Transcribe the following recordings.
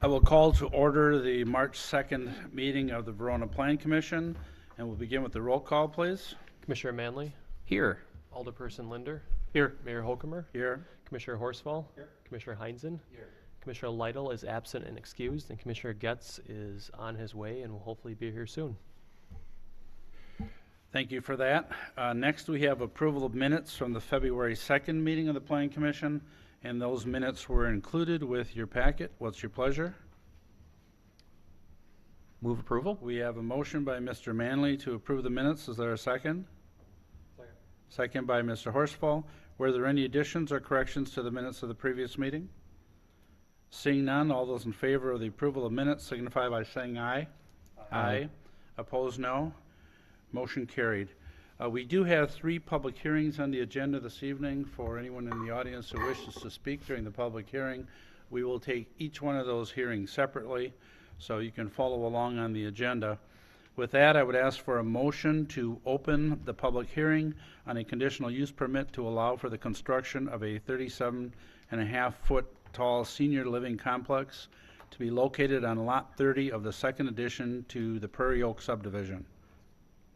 I will call to order the March 2nd meeting of the Verona Plan Commission, and we'll begin with the roll call, please. Commissioner Manley, Here. Alderperson Linder, Here. Mayor Hokumer, Here. Commissioner Horsfall, Commissioner Heinzen, Commissioner Lytle is absent and excused, and Commissioner Getz is on his way and will hopefully be here soon. Thank you for that. Next, we have approval of minutes from the February 2nd meeting of the Plan Commission, and those minutes were included with your packet. What's your pleasure? Move approval? We have a motion by Mr. Manley to approve the minutes. Is there a second? Second. Second by Mr. Horsfall. Were there any additions or corrections to the minutes of the previous meeting? Seeing none, all those in favor of the approval of minutes signify by saying aye. Aye. Opposed, no. Motion carried. We do have 3 public hearings on the agenda this evening. For anyone in the audience who wishes to speak during the public hearing, we will take each one of those hearings separately, so you can follow along on the agenda. With that, I would ask for a motion to open the public hearing on a conditional use permit to allow for the construction of a 37.5-foot tall senior living complex to be located on Lot 30 of the second addition to the Prairie Oak subdivision.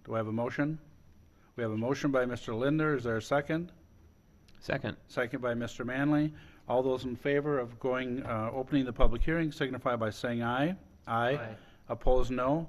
Do I have a motion? We have a motion by Mr. Linder. Is there a second? Second. Second by Mr. Manley. All those in favor of opening the public hearing signify by saying aye. Aye. Opposed, no.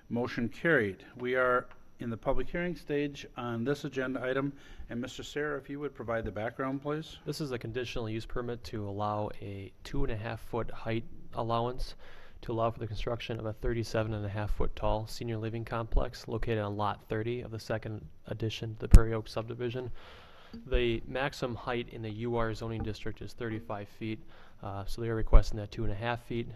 Motion carried. We are in the public hearing stage on this agenda item. And Mr. Sayre, if you would provide the background, please. This is a conditional use permit to allow a 2.5-foot height allowance to allow for the construction of a 37.5-foot tall senior living complex located on Lot 30 of the second addition to the Prairie Oak subdivision. The maximum height in the UR zoning district is 35 feet, so they are requesting that 2.5 feet.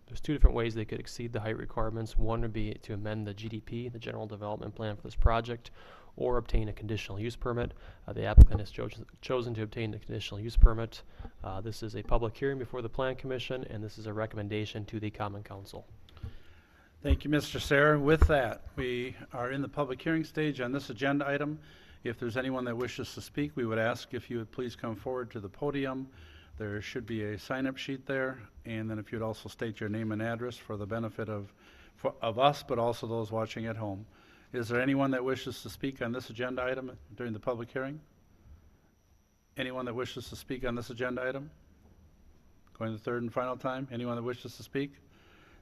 There's 2 different ways they could exceed the height requirements. One would be to amend the GDP, the General Development Plan, for this project, or obtain a conditional use permit. The applicant has chosen to obtain the conditional use permit. This is a public hearing before the Plan Commission, and this is a recommendation to the Common Council. Thank you, Mr. Sayre. With that, we are in the public hearing stage on this agenda item. If there's anyone that wishes to speak, we would ask if you would please come forward to the podium. There should be a sign-up sheet there, and then if you'd also state your name and address for the benefit of us, but also those watching at home. Is there anyone that wishes to speak on this agenda item during the public hearing? Anyone that wishes to speak on this agenda item? Going the third and final time. Anyone that wishes to speak?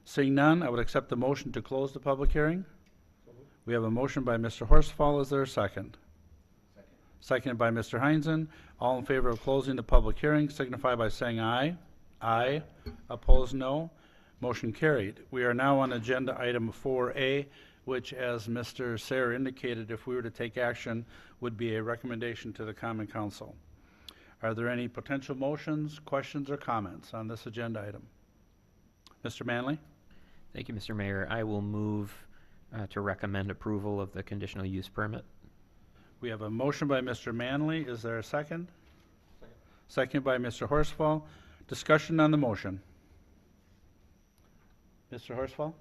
Seeing none, I would accept the motion to close the public hearing. We have a motion by Mr. Horsfall. Is there a second? Seconded by Mr. Heinzen. All in favor of closing the public hearing signify by saying aye. Aye. Opposed, no. Motion carried. We are now on agenda item 4A, which, as Mr. Sayre indicated, if we were to take action, would be a recommendation to the Common Council. Are there any potential motions, questions, or comments on this agenda item? Mr. Manley? Thank you, Mr. Mayor. I will move to recommend approval of the conditional use permit. We have a motion by Mr. Manley. Is there a second? Second by Mr. Horsfall. Discussion on the motion. Mr. Horsfall?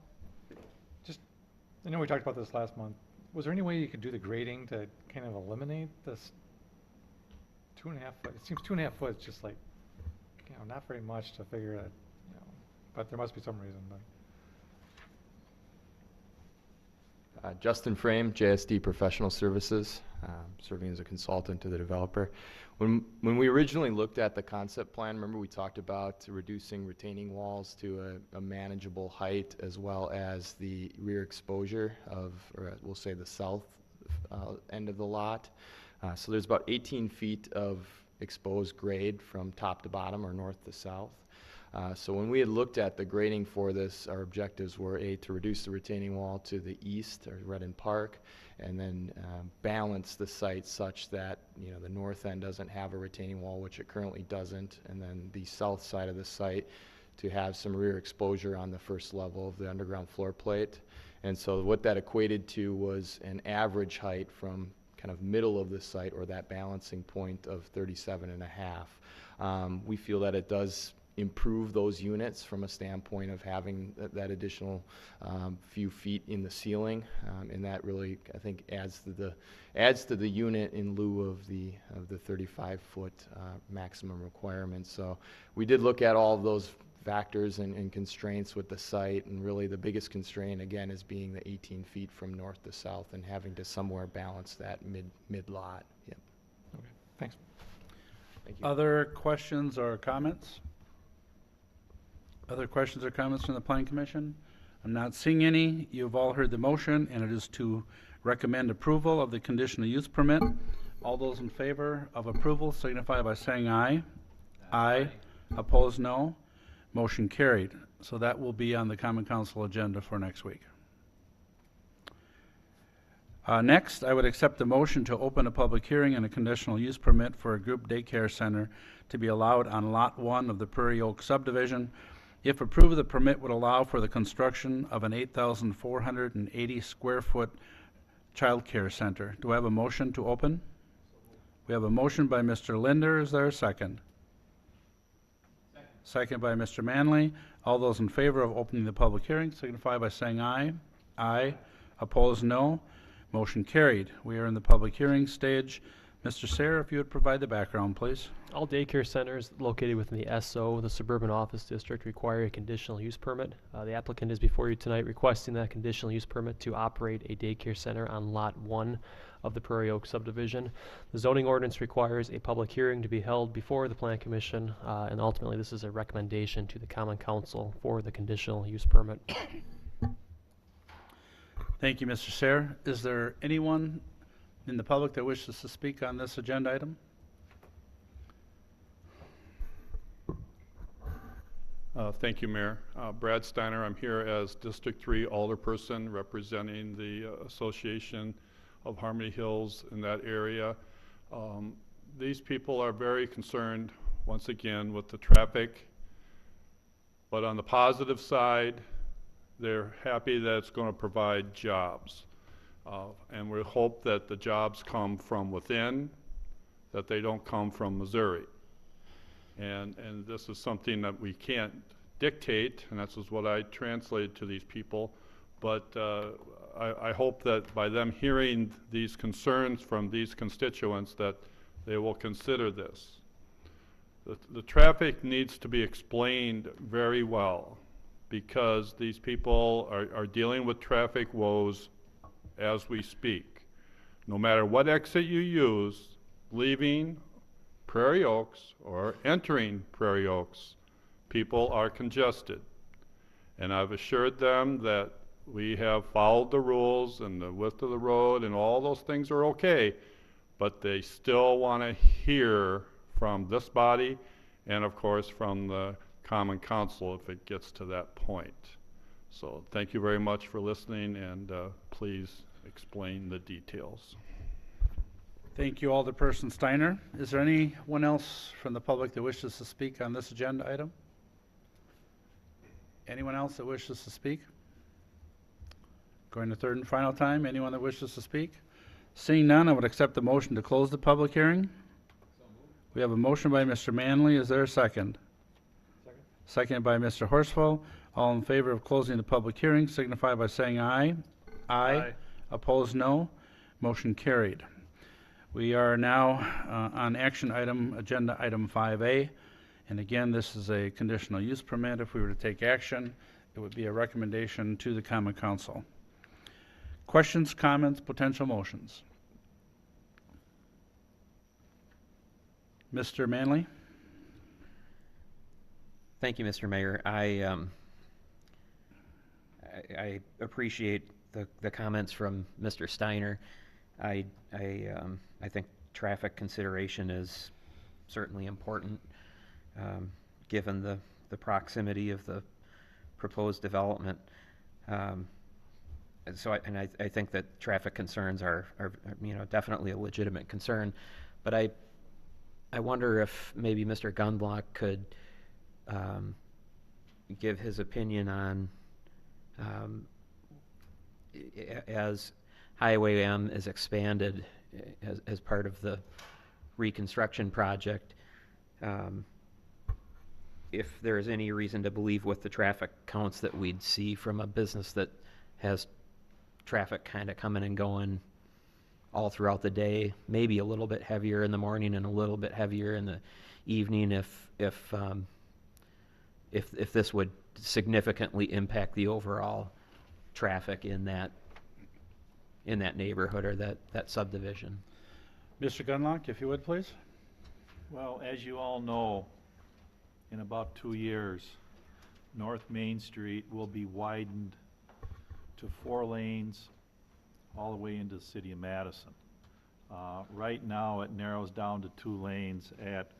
I know we talked about this last month. Was there any way you could do the grading to kind of eliminate this 2.5 foot? It seems 2.5 foot is just like, not very much to figure that, but there must be some reason. But Justin Frame, JSD Professional Services, serving as a consultant to the developer. When we originally looked at the concept plan, remember we talked about reducing retaining walls to a manageable height, as well as the rear exposure of, or we'll say the south end of the lot. So there's about 18 feet of exposed grade from top to bottom, or north to south. So when we had looked at the grading for this, our objectives were to reduce the retaining wall to the east, or Redden Park, and then balance the site such that the north end doesn't have a retaining wall, which it currently doesn't, and then the south side of the site to have some rear exposure on the first level of the underground floor plate. And so what that equated to was an average height from kind of middle of the site, or that balancing point, of 37.5. We feel that it does improve those units from a standpoint of having that additional few feet in the ceiling, and that really, I think, adds to the unit in lieu of the 35-foot maximum requirement. So we did look at all of those factors and constraints with the site, and really the biggest constraint, again, is being the 18 feet from north to south and having to somewhere balance that mid-lot. Yep. Okay, thanks. Thank you. Other questions or comments? Other questions or comments from the Planning Commission? I'm not seeing any. You've all heard the motion, and it is to recommend approval of the conditional use permit. All those in favor of approval signify by saying aye. Aye. Opposed, no. Motion carried. So that will be on the Common Council agenda for next week. Next, I would accept the motion to open a public hearing and a conditional use permit for a group daycare center to be allowed on Lot 1 of the Prairie Oak subdivision. If approved, the permit would allow for the construction of an 8,480 square foot child care center. Do I have a motion to open? We have a motion by Mr. Linder. Is there a second? Second by Mr. Manley. All those in favor of opening the public hearing signify by saying aye. Aye. Opposed, no. Motion carried. We are in the public hearing stage. Mr. Sayre, if you would provide the background, please. All daycare centers located within the SO, the Suburban Office District, require a conditional use permit. The applicant is before you tonight requesting that conditional use permit to operate a daycare center on Lot 1 of the Prairie Oak subdivision. The zoning ordinance requires a public hearing to be held before the Plan Commission, and ultimately this is a recommendation to the Common Council for the conditional use permit. Thank you, Mr. Sayre. Is there anyone in the public that wishes to speak on this agenda item? Thank you, Mayor. Brad Steiner, I'm here as District 3 Alderperson representing the Association of Harmony Hills in that area. These people are very concerned, once again, with the traffic. But on the positive side, they're happy that it's going to provide jobs. And we hope that the jobs come from within, that they don't come from Missouri. And this is something that we can't dictate, and that's what I translate to these people. But I hope that by them hearing these concerns from these constituents that they will consider this. The traffic needs to be explained very well because these people are dealing with traffic woes as we speak. No matter what exit you use, leaving Prairie Oaks or entering Prairie Oaks, people are congested. And I've assured them that we have followed the rules and the width of the road and all those things are okay, but they still want to hear from this body and of course from the Common Council if it gets to that point. So thank you very much for listening, and please explain the details. Thank you, Alderperson Steiner. Is there anyone else from the public that wishes to speak on this agenda item? Anyone else that wishes to speak? Going to third and final time, anyone that wishes to speak? Seeing none, I would accept the motion to close the public hearing. We have a motion by Mr. Manley. Is there a second? Second by Mr. Horsfall. All in favor of closing the public hearing signify by saying aye. Aye. Opposed, no. Motion carried. We are now on action item, agenda item 5A. And again, this is a conditional use permit. If we were to take action, it would be a recommendation to the Common Council. Questions, comments, potential motions? Mr. Manley? Thank you, Mr. Mayor. I appreciate the comments from Mr. Steiner. I think traffic consideration is certainly important, given the proximity of the proposed development. So I think that traffic concerns are definitely a legitimate concern, but I wonder if maybe Mr. Gunblock could give his opinion on as Highway M is expanded as part of the reconstruction project, if there is any reason to believe with the traffic counts that we'd see from a business that has traffic kind of coming and going all throughout the day, maybe a little bit heavier in the morning and a little bit heavier in the evening, if if this would significantly impact the overall traffic in that neighborhood or that subdivision. Mr. Gunlock, if you would, please. Well, as you all know, in about 2 years, North Main Street will be widened to 4 lanes all the way into the city of Madison. Right now, it narrows down to 2 lanes at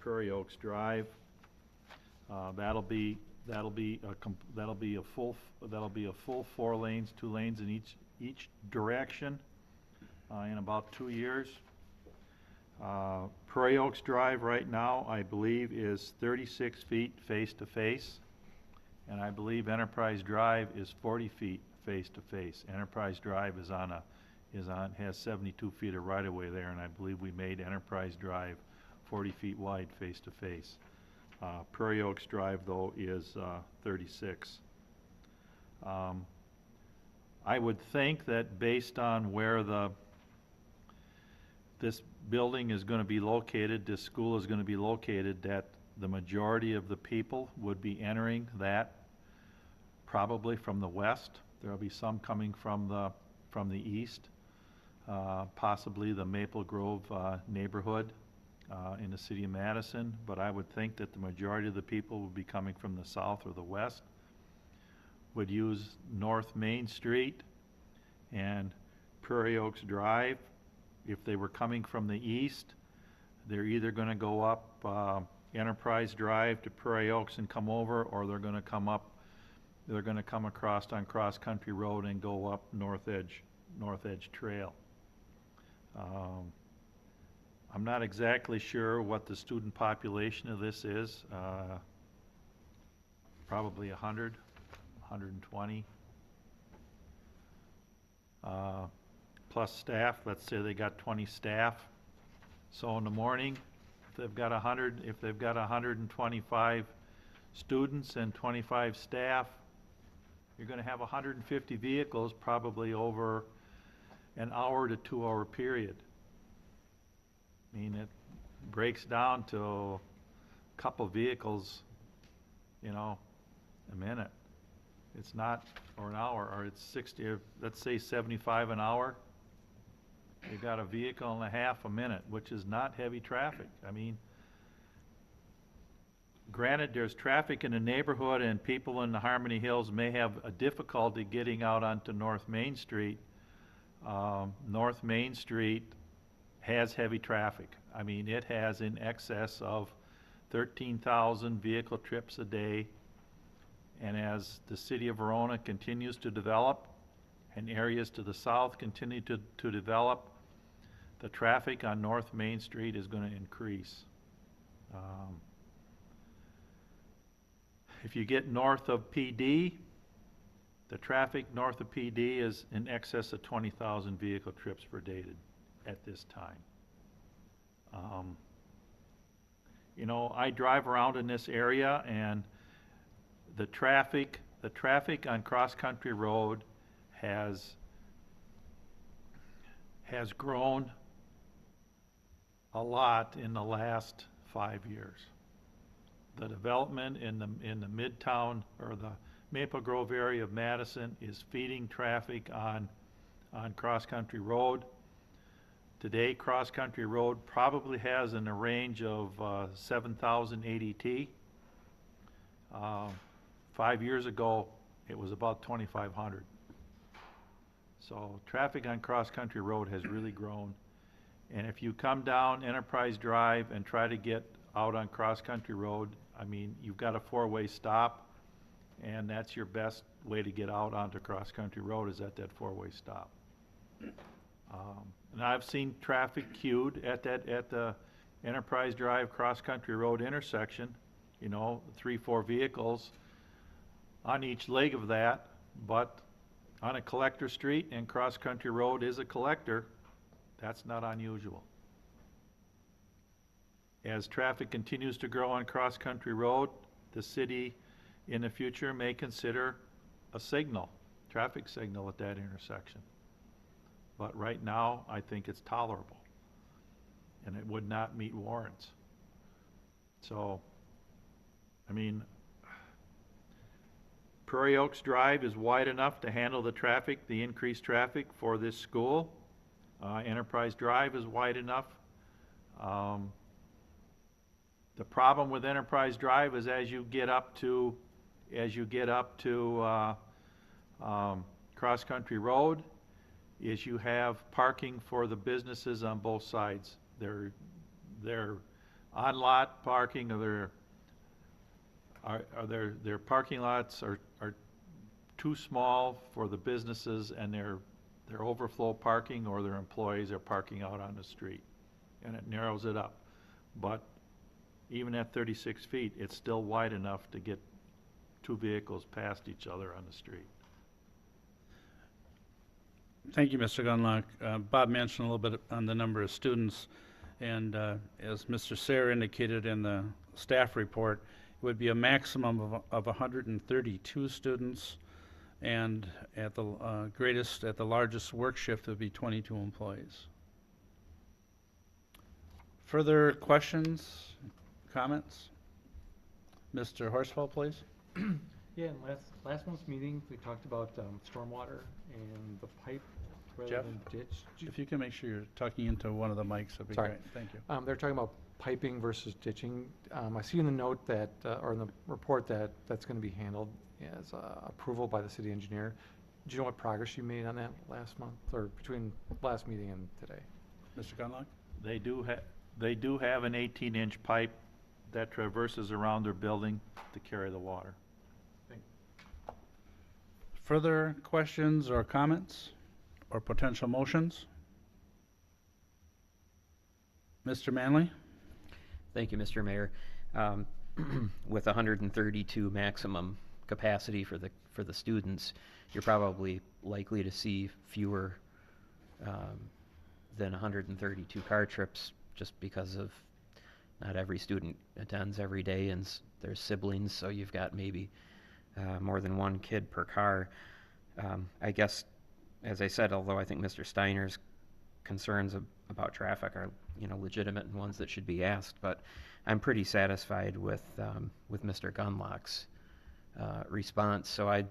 Prairie Oaks Drive. That'll be a full 4 lanes, 2 lanes in each direction in about 2 years. Prairie Oaks Drive right now, I believe, is 36 feet face to face, and I believe Enterprise Drive is 40 feet face to face. Enterprise Drive has 72 feet of right of way there, and I believe we made Enterprise Drive 40 feet wide face to face. Prairie Oaks Drive, though, is 36. I would think that based on where this building is going to be located, this school is going to be located, that the majority of the people would be entering that probably from the west. There'll be some coming from the east, possibly the Maple Grove neighborhood in the city of Madison, but I would think that the majority of the people would be coming from the south or the west, would use North Main Street and Prairie Oaks Drive. If they were coming from the east, they're either going to go up Enterprise Drive to Prairie Oaks and come over, or they're going to come across on Cross Country Road and go up North Edge Trail. I'm not exactly sure what the student population of this is. Probably 100, 120. Plus staff, let's say they got 20 staff. So in the morning, if they've got 125 students and 25 staff, you're going to have 150 vehicles probably over an hour to 2 hour period. I mean, it breaks down to a couple vehicles, a minute. It's not, or an hour, or it's 60, or let's say 75 an hour. You've got a vehicle and a half a minute, which is not heavy traffic. I mean, granted, there's traffic in the neighborhood and people in the Harmony Hills may have a difficulty getting out onto North Main Street. North Main Street has heavy traffic. I mean, it has in excess of 13,000 vehicle trips a day. And as the city of Verona continues to develop and areas to the south continue to develop, the traffic on North Main Street is going to increase. If you get north of PD, the traffic north of PD is in excess of 20,000 vehicle trips per day at this time. I drive around in this area, and the traffic on Cross Country Road has grown a lot in the last 5 years. The development in the Midtown or the Maple Grove area of Madison is feeding traffic on Cross Country Road. Today, Cross Country Road probably has in the range of 7,000 ADT. 5 years ago, it was about 2,500. So traffic on Cross Country Road has really grown. And if you come down Enterprise Drive and try to get out on Cross Country Road, I mean, you've got a 4-way stop, and that's your best way to get out onto Cross Country Road is at that 4-way stop. And I've seen traffic queued at the Enterprise Drive Cross Country Road intersection, 3-4 vehicles on each leg of that, but on a collector street, and Cross Country Road is a collector, that's not unusual. As traffic continues to grow on Cross Country Road, the city in the future may consider a traffic signal at that intersection. But right now, I think it's tolerable, and it would not meet warrants. So, I mean, Prairie Oaks Drive is wide enough to handle the traffic, the increased traffic for this school. Enterprise Drive is wide enough. The problem with Enterprise Drive is as you get up to Cross Country Road, is you have parking for the businesses on both sides. Their on-lot parking, or their parking lots are too small for the businesses, and their overflow parking, or their employees are parking out on the street, and it narrows it up. But even at 36 feet, it's still wide enough to get two vehicles past each other on the street. Thank you, Mr. Gunlock. Bob mentioned a little bit on the number of students, and as Mr. Sayre indicated in the staff report, it would be a maximum of 132 students, and at the at the largest work shift, it would be 22 employees. Further questions, comments? Mr. Horsfall, please. Yeah, in last month's meeting, we talked about stormwater and the pipe rather Jeff? than ditch. If you can make sure you're talking into one of the mics, that'd be Sorry. great. Thank you. They're talking about piping versus ditching. I see in the note that, or in the report, that that's going to be handled as approval by the city engineer. Do you know what progress you made on that last month, or between last meeting and today? Mr. Gunlock? They do have an 18-inch pipe that traverses around their building to carry the water. Further questions or comments or potential motions? Mr. Manley? Thank you, Mr. Mayor. With 132 maximum capacity for the students, you're probably likely to see fewer than 132 car trips, just because of not every student attends every day, and there's siblings, so you've got maybe more than one kid per car. I guess, as I said, although I think Mr. Steiner's concerns about traffic are, legitimate and ones that should be asked, but I'm pretty satisfied with Mr. Gunlock's response. So I'd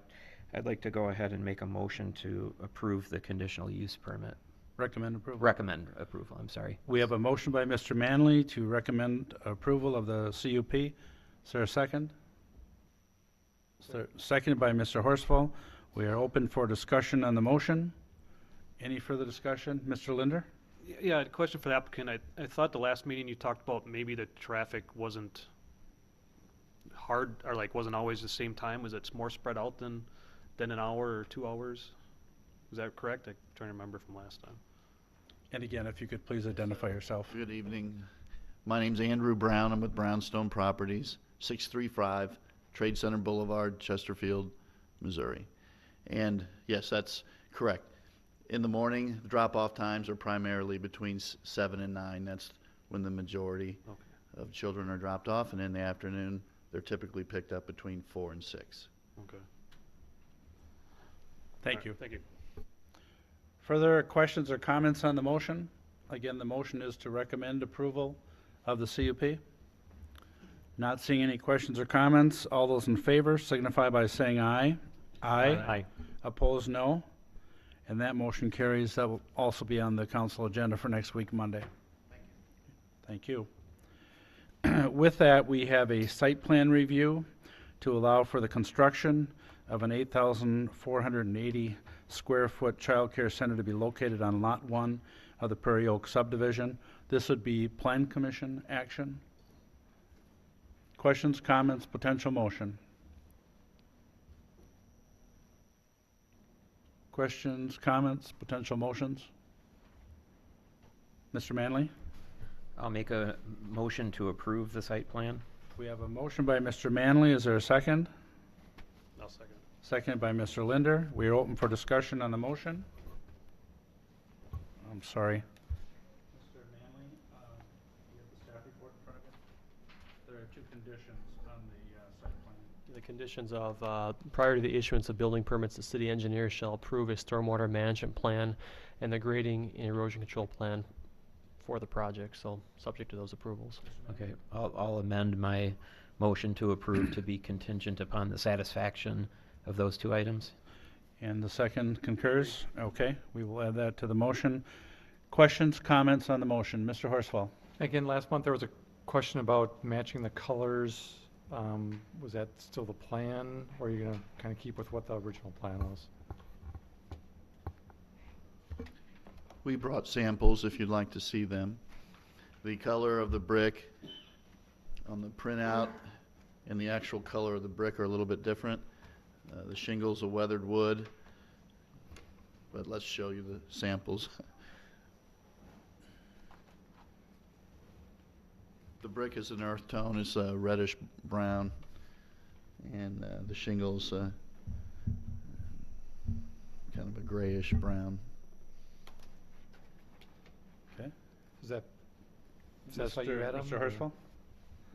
like to go ahead and make a motion to approve the conditional use permit. Recommend approval. Recommend approval, I'm sorry. We have a motion by Mr. Manley to recommend approval of the CUP. Is there a second? Seconded by Mr. Horsfall. We are open for discussion on the motion. Any further discussion? Mr. Linder? Yeah, a question for the applicant. I thought the last meeting you talked about maybe the traffic wasn't hard, or wasn't always the same time. Was it more spread out than an hour or 2 hours? Is that correct? I'm trying to remember from last time. And again, if you could please identify yourself. Good evening. My name's Andrew Brown. I'm with Brownstone Properties, 635 Trade Center Boulevard, Chesterfield, Missouri. And yes, that's correct. In the morning, the drop-off times are primarily between 7 and 9. That's when the majority of children are dropped off. And in the afternoon, they're typically picked up between 4 and 6. Okay. Thank All you. right, thank you. Further questions or comments on the motion? Again, the motion is to recommend approval of the CUP. Not seeing any questions or comments. All those in favor signify by saying aye. Aye. Opposed, no. And that motion carries. That will also be on the council agenda for next week, Monday. Thank you. With that, we have a site plan review to allow for the construction of an 8,480 square foot child care center to be located on Lot 1 of the Prairie Oak subdivision. This would be Plan Commission action. Questions, comments, potential motion? Questions, comments, potential motions? Mr. Manley? I'll make a motion to approve the site plan. We have a motion by Mr. Manley. Is there a second? I'll second. Seconded by Mr. Linder. We are open for discussion on the motion. I'm sorry. Mr. Manley, you have the staff report in front of you? There are two conditions on the site plan. The conditions of, prior to the issuance of building permits, the city engineer shall approve a stormwater management plan and the grading and erosion control plan for the project, so subject to those approvals. Okay, I'll amend my motion to approve to be contingent upon the satisfaction of those two items. And the second concurs? Okay, we will add that to the motion. Questions, comments on the motion? Mr. Horsfall? Again, last month there was a question about matching the colors. Was that still the plan, or are you gonna kind of keep with what the original plan was? We brought samples if you'd like to see them. The color of the brick on the printout and the actual color of the brick are a little bit different. The shingle's a weathered wood, but let's show you the samples. The brick is an earth tone, it's a reddish brown, and the shingle's kind of a grayish brown. Okay. Is that satisfy you, Adam? Mr. Horsfall?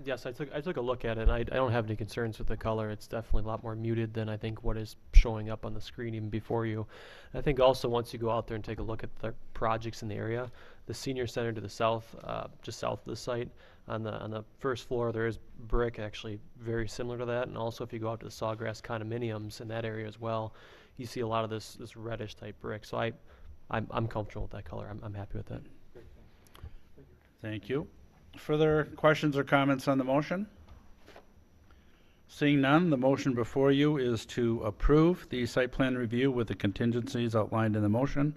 Yes, I took a look at it, and I don't have any concerns with the color. It's definitely a lot more muted than I think what is showing up on the screen even before you. I think also once you go out there and take a look at the projects in the area, the senior center to the south, just south of the site, on the first floor there is brick actually very similar to that, and also if you go out to the Sawgrass condominiums in that area as well, you see a lot of this reddish type brick. So I'm comfortable with that color. I'm happy with that. Thank you. Further questions or comments on the motion? Seeing none, the motion before you is to approve the site plan review with the contingencies outlined in the motion.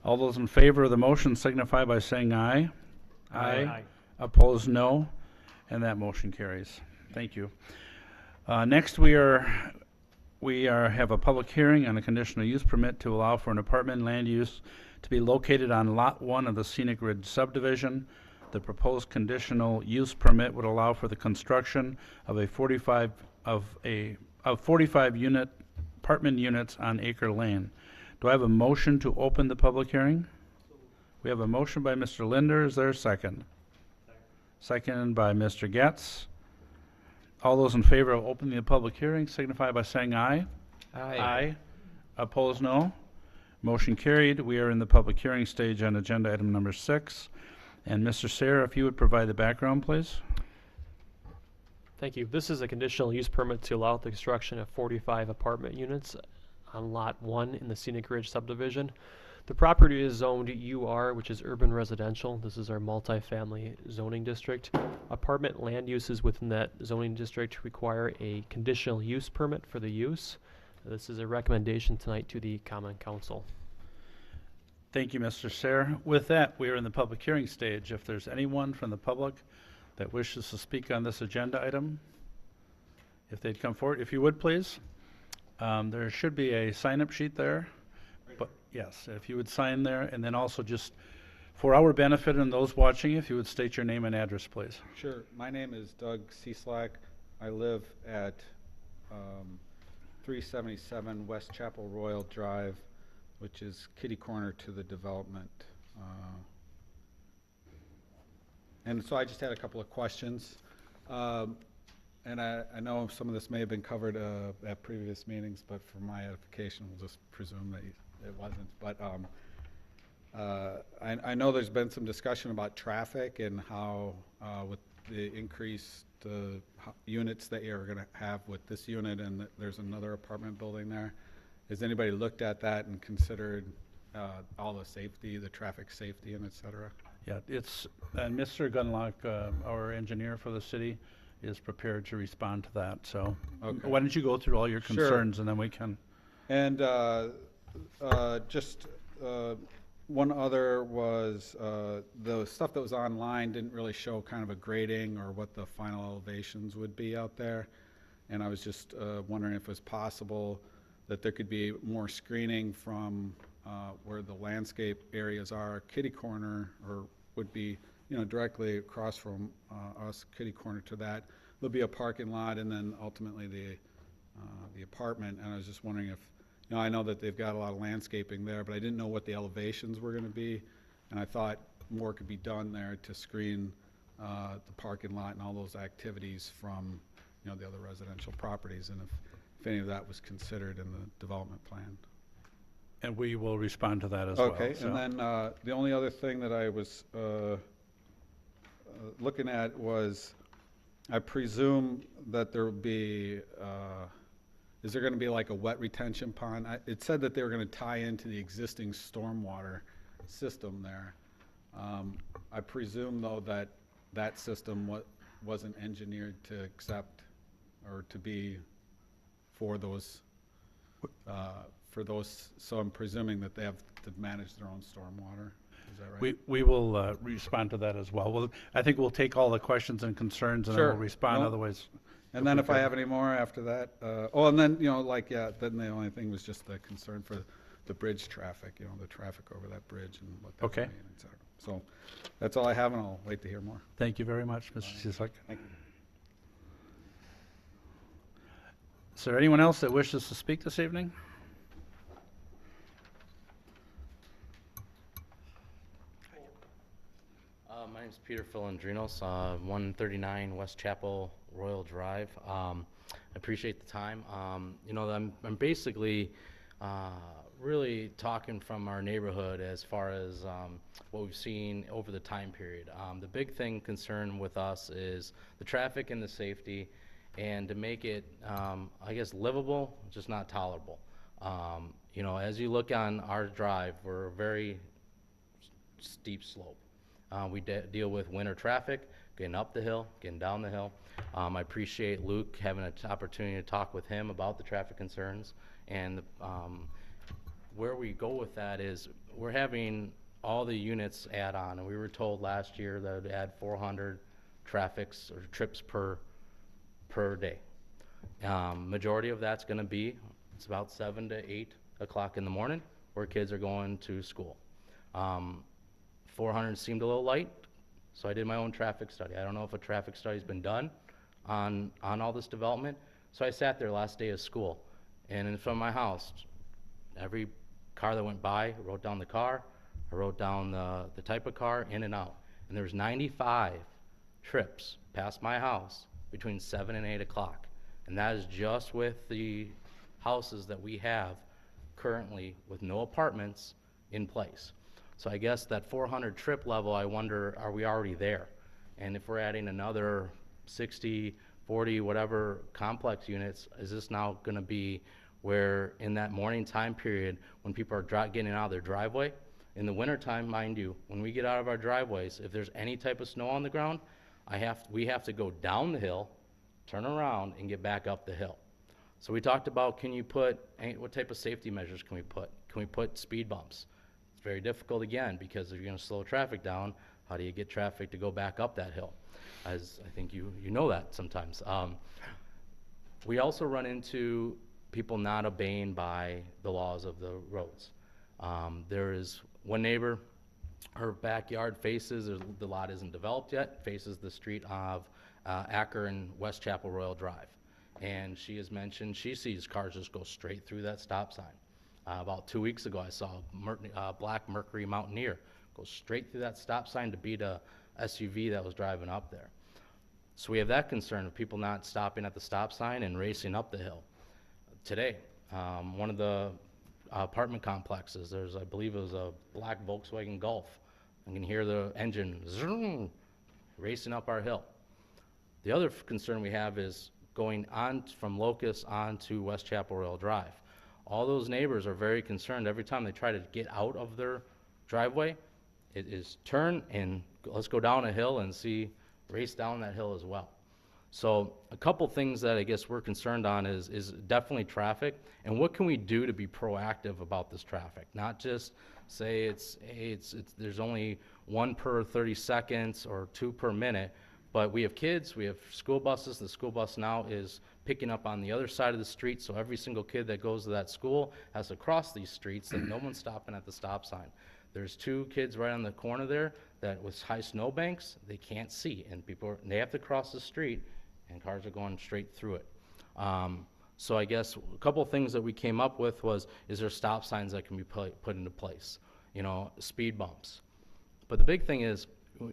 All those in favor of the motion signify by saying aye. Aye. Opposed, no. And that motion carries. Thank you. Next, we have a public hearing on a conditional use permit to allow for an apartment land use to be located on Lot 1 of the Scenic Ridge subdivision. The proposed conditional use permit would allow for the construction of 45 unit apartment units on Acre Lane. Do I have a motion to open the public hearing? We have a motion by Mr. Linder. Is there a second? Second by Mr. Getz. All those in favor of opening the public hearing signify by saying aye. Aye. Opposed, no. Motion carried. We are in the public hearing stage on agenda item number 6. And Mr. Sayre, if you would provide the background, please. Thank you. This is a conditional use permit to allow the construction of 45 apartment units on Lot 1 in the Scenic Ridge subdivision. The property is zoned UR, which is urban residential. This is our multifamily zoning district. Apartment land uses within that zoning district require a conditional use permit for the use. This is a recommendation tonight to the Common Council. Thank you, Mr. Sayre. With that, we are in the public hearing stage. If there's anyone from the public that wishes to speak on this agenda item, if they'd come forward, if you would, please. There should be a sign-up sheet there. But yes, if you would sign there, and then also just for our benefit and those watching, if you would state your name and address, please. Sure. My name is Doug Cieslak. I live at 377 West Chapel Royal Drive, which is kitty corner to the development. And so I just had a couple of questions. And I know some of this may have been covered at previous meetings, but for my edification, we'll just presume that it wasn't. But I know there's been some discussion about traffic and how with the increased units that you're going to have with this unit, and there's another apartment building there. Has anybody looked at that and considered all the safety, the traffic safety, and et cetera? Yeah, and Mr. Gunlock, our engineer for the city, is prepared to respond to that. So Okay. why don't you go through all your Sure. concerns and then we can. And just one other was the stuff that was online didn't really show kind of a grading or what the final elevations would be out there. And I was just wondering if it was possible that there could be more screening from where the landscape areas are, kitty corner, or would be, directly across from us, kitty corner to that. There'll be a parking lot and then ultimately the apartment. And I was just wondering if, I know that they've got a lot of landscaping there, but I didn't know what the elevations were going to be. And I thought more could be done there to screen the parking lot and all those activities from, the other residential properties. And if any of that was considered in the development plan. And we will respond to that as well. Okay, so. and then the only other thing that I was looking at was, I presume that there will be is there gonna be like a wet retention pond? It said that they were gonna tie into the existing stormwater system there. I presume though that that system wasn't engineered to accept or to be for those, so I'm presuming that they have to manage their own stormwater. Is that right? We will respond to that as well. I think we'll take all the questions and concerns and then we'll Sure. respond, No. otherwise. And then if I have any more after that, and then, then the only thing was just the concern for the bridge traffic, the traffic over that bridge and what that's Okay. mean, et cetera. So that's all I have, and I'll wait to hear more. Thank you very much, Mr. Cieslik. Thank you. Is there anyone else that wishes to speak this evening? My name's Peter Filandrinos, 139 West Chapel Royal Drive. I appreciate the time. I'm basically really talking from our neighborhood as far as what we've seen over the time period. The big thing concerned with us is the traffic and the safety, and to make it, livable, just not tolerable. As you look on our drive, we're a very steep slope. We deal with winter traffic, getting up the hill, getting down the hill. I appreciate Luke having an opportunity to talk with him about the traffic concerns. And where we go with that is we're having all the units add on. And we were told last year that it would add 400 traffics or trips per day. Majority of that's going to be, it's about 7 to 8 o'clock in the morning where kids are going to school. 400 seemed a little light, so I did my own traffic study. I don't know if a traffic study's been done on all this development. So I sat there last day of school, and in front of my house, every car that went by, I wrote down the car, I wrote down the type of car, in and out. And there was 95 trips past my house between 7 and 8 o'clock. And that is just with the houses that we have currently with no apartments in place. So I guess that 400 trip level, I wonder, are we already there? And if we're adding another 60, 40, whatever complex units, is this now going to be where in that morning time period when people are getting out of their driveway? In the wintertime, mind you, when we get out of our driveways, if there's any type of snow on the ground, we have to go down the hill, turn around, and get back up the hill. So we talked about, what type of safety measures can we put? Can we put speed bumps? It's very difficult again, because if you're going to slow traffic down, how do you get traffic to go back up that hill? As I think you know that sometimes. We also run into people not obeying by the laws of the roads. There is one neighbor, her backyard faces, the lot isn't developed yet, faces the street of Acker and West Chapel Royal Drive. And she has mentioned she sees cars just go straight through that stop sign. About 2 weeks ago, I saw a black Mercury Mountaineer go straight through that stop sign to beat a SUV that was driving up there. So we have that concern of people not stopping at the stop sign and racing up the hill. Today, one of the apartment complexes, I believe it was a black Volkswagen Golf. I can hear the engine zoom, racing up our hill. The other concern we have is going on from Locust on to West Chapel Royal Drive. All those neighbors are very concerned every time they try to get out of their driveway. It is turn and let's go down a hill and race down that hill as well. So a couple things that I guess we're concerned on is definitely traffic, and what can we do to be proactive about this traffic? Not just say there's only 1 per 30 seconds or 2 per minute, but we have kids, we have school buses. The school bus now is picking up on the other side of the street, so every single kid that goes to that school has to cross these streets and no one's stopping at the stop sign. There's 2 kids right on the corner there that with high snowbanks, they can't see, and they have to cross the street, and cars are going straight through it. So I guess a couple of things that we came up with is there stop signs that can be put into place? Speed bumps. But the big thing is,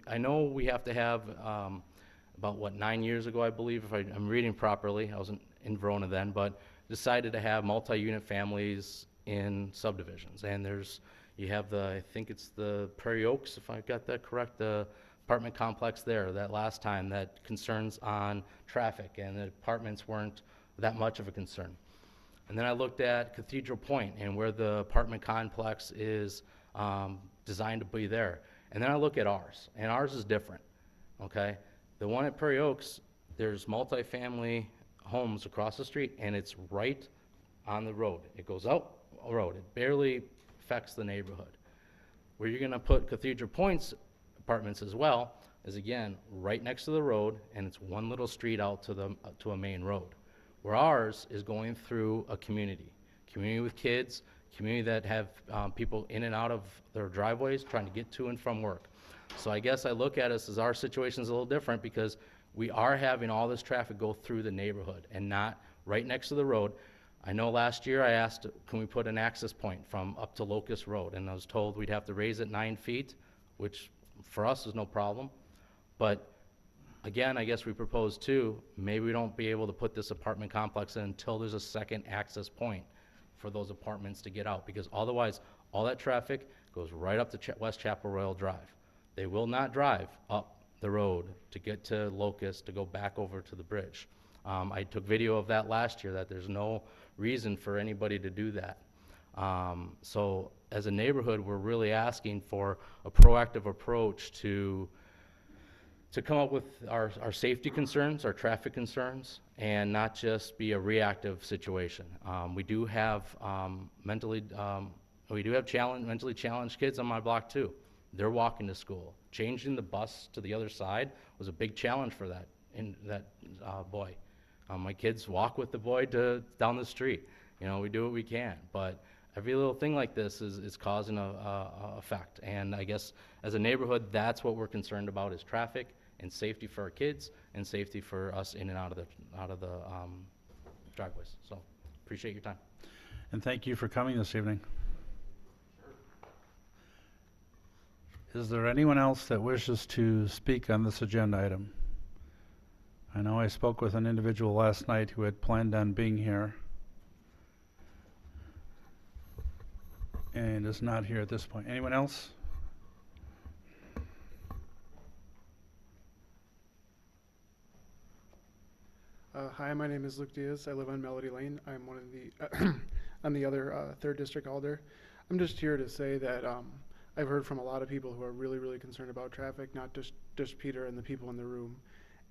I know we have to have, about 9 years ago, I believe, if I'm reading properly, I wasn't in Verona then, but decided to have multi-unit families in subdivisions. And you have I think it's the Prairie Oaks, if I got that correct, the apartment complex there, that last time, that concerns on traffic, and the apartments weren't that much of a concern. And then I looked at Cathedral Point and where the apartment complex is designed to be there. And then I look at ours, and ours is different, okay? The one at Prairie Oaks, there's multifamily homes across the street, and it's right on the road. It goes out a road. It barely affects the neighborhood. Where you're gonna put Cathedral Point's apartments as well is, again, right next to the road, and it's one little street out to a main road. Where ours is going through a community with kids, community that have people in and out of their driveways trying to get to and from work. So I guess I look at us as our situation's a little different because we are having all this traffic go through the neighborhood and not right next to the road. I know last year I asked, can we put an access point from up to Locust Road? And I was told we'd have to raise it 9 feet, which for us is no problem. But again, I guess we proposed too, maybe we don't be able to put this apartment complex in until there's a second access point for those apartments to get out, because otherwise, all that traffic goes right up to West Chapel Royal Drive. They will not drive up the road to get to Locust to go back over to the bridge. I took video of that last year, that there's no reason for anybody to do that. So as a neighborhood, we're really asking for a proactive approach to come up with our safety concerns, our traffic concerns, and not just be a reactive situation. We do have mentally challenged kids on my block too. They're walking to school. Changing the bus to the other side was a big challenge for that boy. My kids walk with the boy down the street. You know, we do what we can, but every little thing like this is causing a effect. And I guess as a neighborhood, that's what we're concerned about, is traffic and safety for our kids and safety for us in and out of the driveways. So appreciate your time. And thank you for coming this evening. Is there anyone else that wishes to speak on this agenda item? I know I spoke with an individual last night who had planned on being here and is not here at this point. Anyone else? Hi, my name is Luke Diaz. I live on Melody Lane. I'm one of the, I'm the other 3rd District Alder. I'm just here to say that I've heard from a lot of people who are really, really concerned about traffic, not just Peter and the people in the room.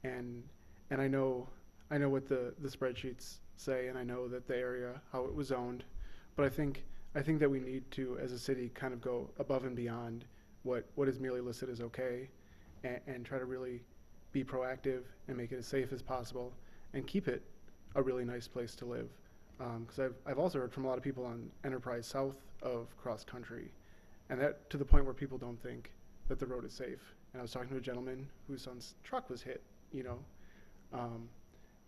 And I know what the spreadsheets say, and I know that the area, how it was zoned. But I think that we need to, as a city, kind of go above and beyond what is merely listed as okay, and try to really be proactive and make it as safe as possible, and keep it a really nice place to live. Because I've also heard from a lot of people on Enterprise south of Cross Country, and that to the point where people don't think that the road is safe. And I was talking to a gentleman whose son's truck was hit, you know,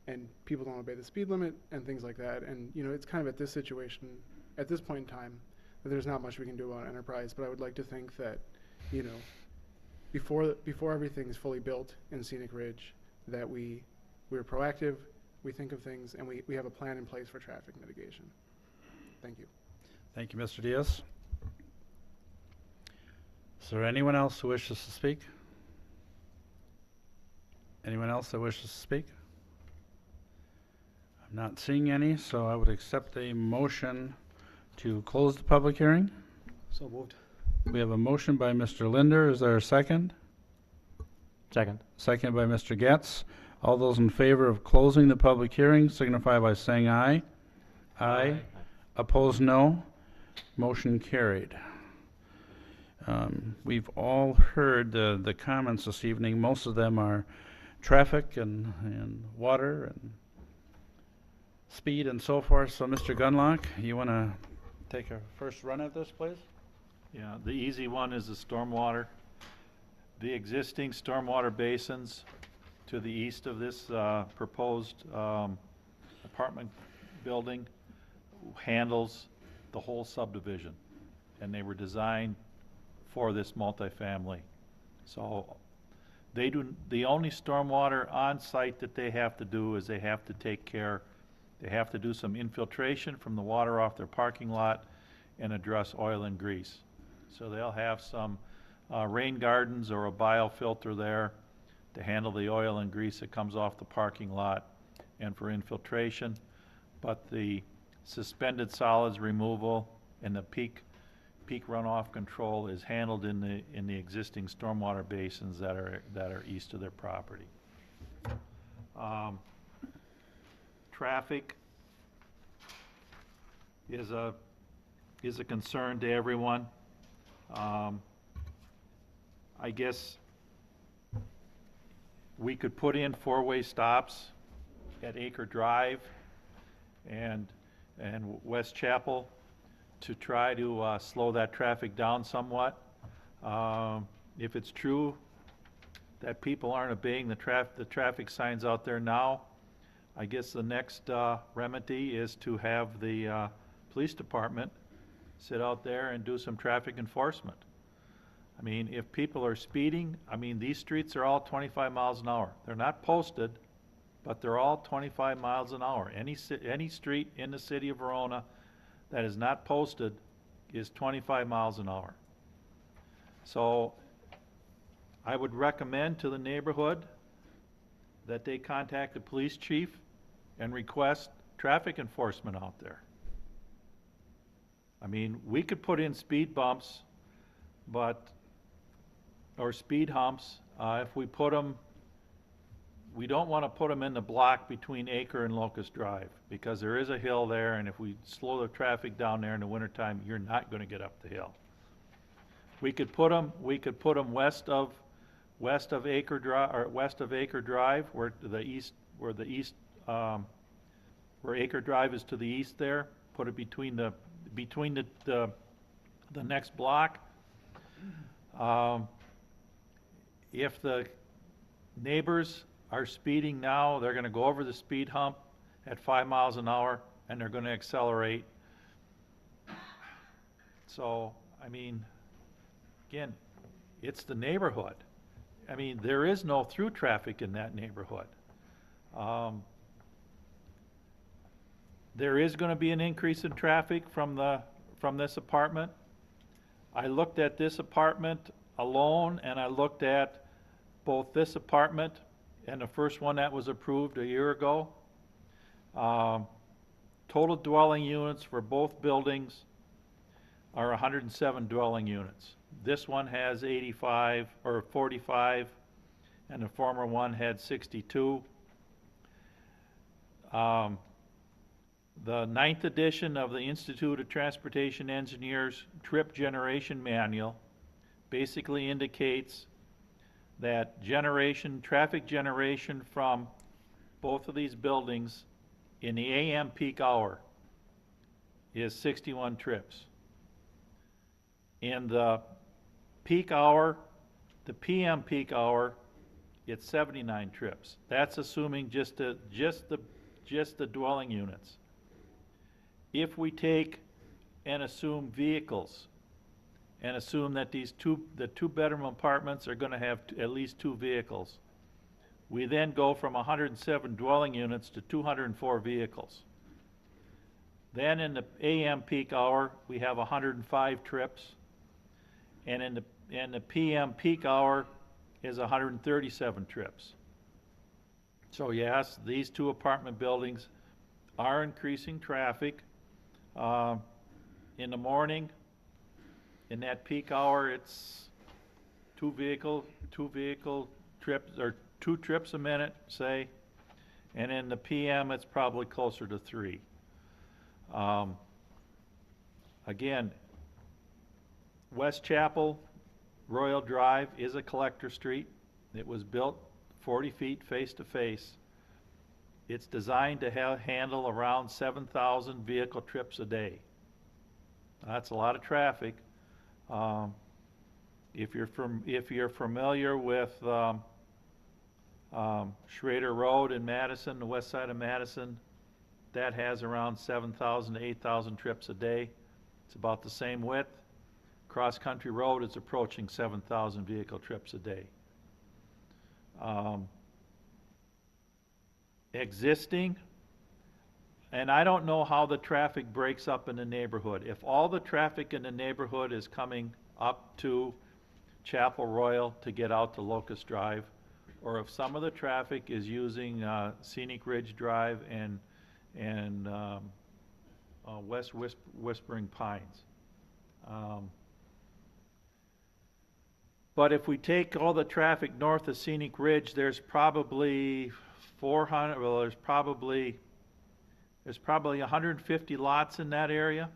and people don't obey the speed limit and things like that. And you know, it's kind of at this situation, at this point in time, that there's not much we can do about Enterprise. But I would like to think that, you know, before everything is fully built in Scenic Ridge, that we're proactive, we think of things, and we have a plan in place for traffic mitigation. Thank you. Thank you, Mr. Diaz. Is there anyone else who wishes to speak? Anyone else that wishes to speak? I'm not seeing any, so I would accept a motion to close the public hearing. So moved. We have a motion by Mr. Linder. Is there a second? Second. Second by Mr. Getz. All those in favor of closing the public hearing signify by saying aye. Aye. Opposed, no. Motion carried. We've all heard the comments this evening. Most of them are traffic and water and speed and so forth. So Mr. Gunlock, you want to take a first run at this, please? Yeah, the easy one is the stormwater. The existing stormwater basins to the east of this proposed apartment building handles the whole subdivision, and they were designed for this multifamily. So they do, the only stormwater on site that they have to do is they have to take care, they have to do some infiltration from the water off their parking lot and address oil and grease. So they'll have some rain gardens or a biofilter there to handle the oil and grease that comes off the parking lot and for infiltration. But the suspended solids removal and the peak runoff control is handled in the existing stormwater basins that are east of their property. Traffic is a concern to everyone. I guess we could put in four-way stops at Acre Drive and West Chapel to try to slow that traffic down somewhat. If it's true that people aren't obeying the traffic signs out there now, I guess the next remedy is to have the police department sit out there and do some traffic enforcement. I mean, if people are speeding, I mean, these streets are all 25 miles an hour. They're not posted, but they're all 25 miles an hour. Any street in the city of Verona that is not posted is 25 miles an hour. So I would recommend to the neighborhood that they contact the police chief and request traffic enforcement out there. I mean, we could put in speed bumps, or speed humps, if we put them, we don't want to put them in the block between Acre and Locust Drive, because there is a hill there, and if we slow the traffic down there in the wintertime, you're not going to get up the hill. We could put them west of Acre Drive, or west of Acre Drive, where Acre Drive is to the east there. Put it between the next block. If the neighbors are speeding now, they're going to go over the speed hump at 5 miles an hour, and they're going to accelerate. So, I mean, again, it's the neighborhood. I mean, there is no through traffic in that neighborhood. There is going to be an increase in traffic from this apartment. I looked at this apartment alone, and I looked at both this apartment and the first one that was approved a year ago. Total dwelling units for both buildings are 107 dwelling units. This one has 85 or 45, and the former one had 62. The 9th edition of the Institute of Transportation Engineers Trip Generation Manual basically indicates that traffic generation from both of these buildings in the AM peak hour is 61 trips. In the peak hour, the PM peak hour, it's 79 trips. That's assuming just the dwelling units. If we take and assume vehicles, and assume that the two-bedroom apartments are going to have at least 2 vehicles, we then go from 107 dwelling units to 204 vehicles. Then in the AM peak hour, we have 105 trips, and in the PM peak hour is 137 trips. So yes, these 2 apartment buildings are increasing traffic. In the morning, in that peak hour, it's 2 vehicle trips, or 2 trips a minute, say, and in the PM, it's probably closer to 3. Again, West Chapel, Royal Drive is a collector street. It was built 40 feet face to face. It's designed to handle around 7,000 vehicle trips a day. That's a lot of traffic. If you're familiar with Schrader Road in Madison, the west side of Madison, that has around 7,000 to 8,000 trips a day. It's about the same width. Cross Country Road is approaching 7,000 vehicle trips a day. Existing, and I don't know how the traffic breaks up in the neighborhood. If all the traffic in the neighborhood is coming up to Chapel Royal to get out to Locust Drive, or if some of the traffic is using Scenic Ridge Drive and West Whispering Pines. But if we take all the traffic north of Scenic Ridge, there's probably 400, well, there's probably 150 lots in that area.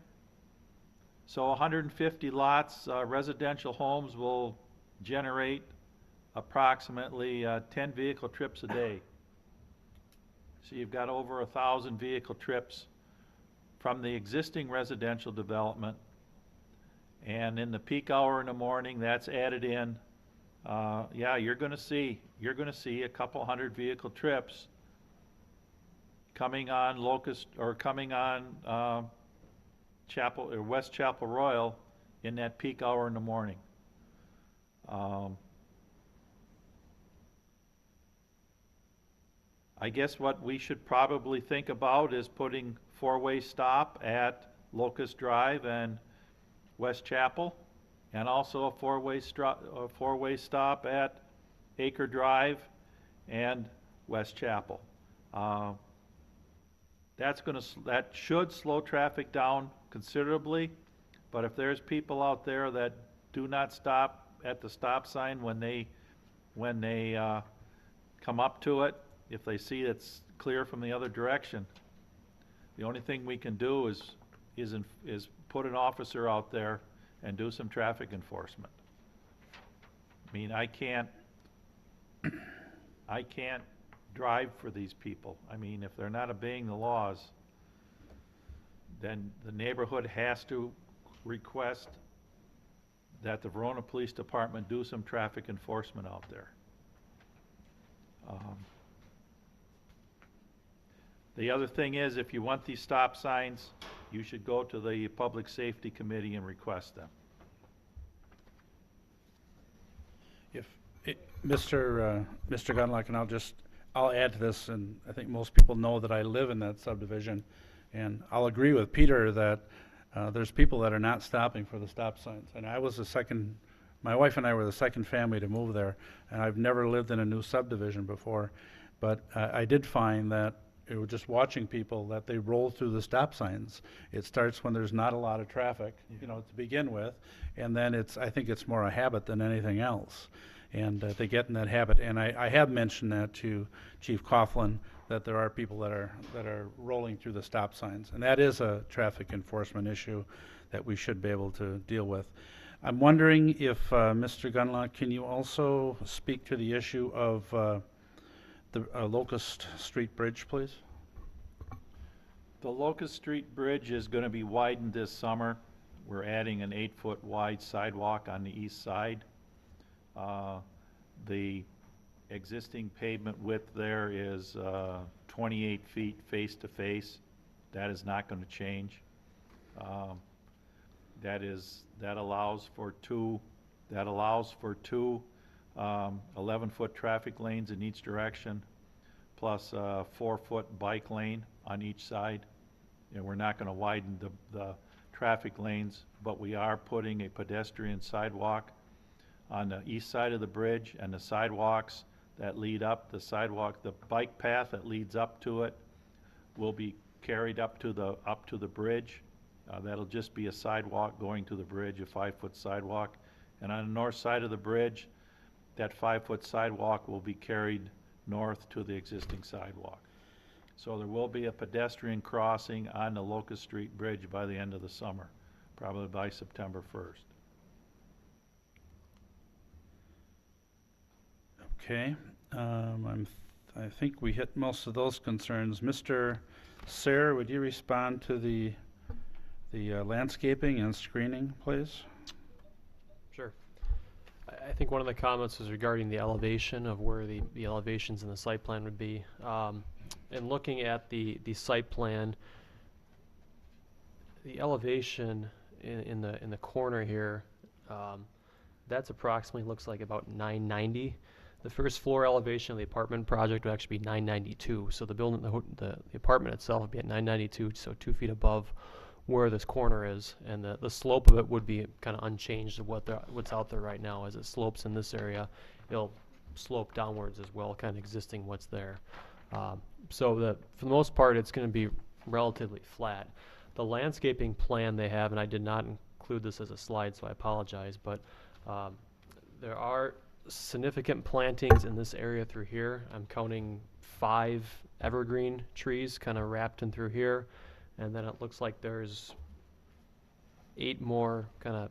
So 150 lots, residential homes will generate approximately 10 vehicle trips a day. So you've got over 1,000 vehicle trips from the existing residential development. And in the peak hour in the morning, that's added in. Yeah, you're gonna see a couple hundred vehicle trips coming on Locust, or coming on Chapel, or West Chapel Royal in that peak hour in the morning. I guess what we should probably think about is putting four-way stop at Locust Drive and West Chapel, and also a four-way stop at Acre Drive and West Chapel. That should slow traffic down considerably, but if there's people out there that do not stop at the stop sign when they come up to it, if they see it's clear from the other direction, the only thing we can do is put an officer out there and do some traffic enforcement. I mean, I can't drive for these people. I mean, if they're not obeying the laws, then the neighborhood has to request that the Verona Police Department do some traffic enforcement out there. The other thing is, if you want these stop signs, you should go to the Public Safety Committee and request them. Mr. Gunlock, and I'll add to this, and I think most people know that I live in that subdivision, and I'll agree with Peter that there's people that are not stopping for the stop signs. And my wife and I were the second family to move there, and I've never lived in a new subdivision before, but I did find that it was just watching people that they roll through the stop signs. It starts when there's not a lot of traffic, to begin with, and then I think it's more a habit than anything else. And they get in that habit. And I have mentioned that to Chief Coughlin, that there are people that are rolling through the stop signs. And that is a traffic enforcement issue that we should be able to deal with. I'm wondering if, Mr. Gunlock, can you also speak to the issue of the Locust Street Bridge, please? The Locust Street Bridge is going to be widened this summer. We're adding an 8-foot wide sidewalk on the east side. The existing pavement width there is 28 feet face to face. That is not going to change. That allows for two 11-foot traffic lanes in each direction, plus a 4-foot bike lane on each side. We're not going to widen the traffic lanes, but we are putting a pedestrian sidewalk on the east side of the bridge, and the sidewalks that lead up, the bike path that leads up to it will be carried up to the bridge. That'll just be a sidewalk going to the bridge, a 5-foot sidewalk. And on the north side of the bridge, that 5-foot sidewalk will be carried north to the existing sidewalk. So there will be a pedestrian crossing on the Locust Street Bridge by the end of the summer, probably by September 1st. Okay, I think we hit most of those concerns. Mr. Sayre, would you respond to the landscaping and screening, please? Sure. I think one of the comments was regarding the elevation of where the elevations in the site plan would be. And looking at the site plan, the elevation in the corner here, that's approximately looks like about 990. The first floor elevation of the apartment project would actually be 992. So the building, the apartment itself would be at 992, so 2 feet above where this corner is, and the slope of it would be kind of unchanged of what's out there right now. As it slopes in this area, it'll slope downwards as well, kind of existing what's there. So for the most part, it's going to be relatively flat. The landscaping plan they have, and I did not include this as a slide, so I apologize, but there are significant plantings in this area through here. I'm counting 5 evergreen trees kind of wrapped in through here, and then it looks like there's 8 more kind of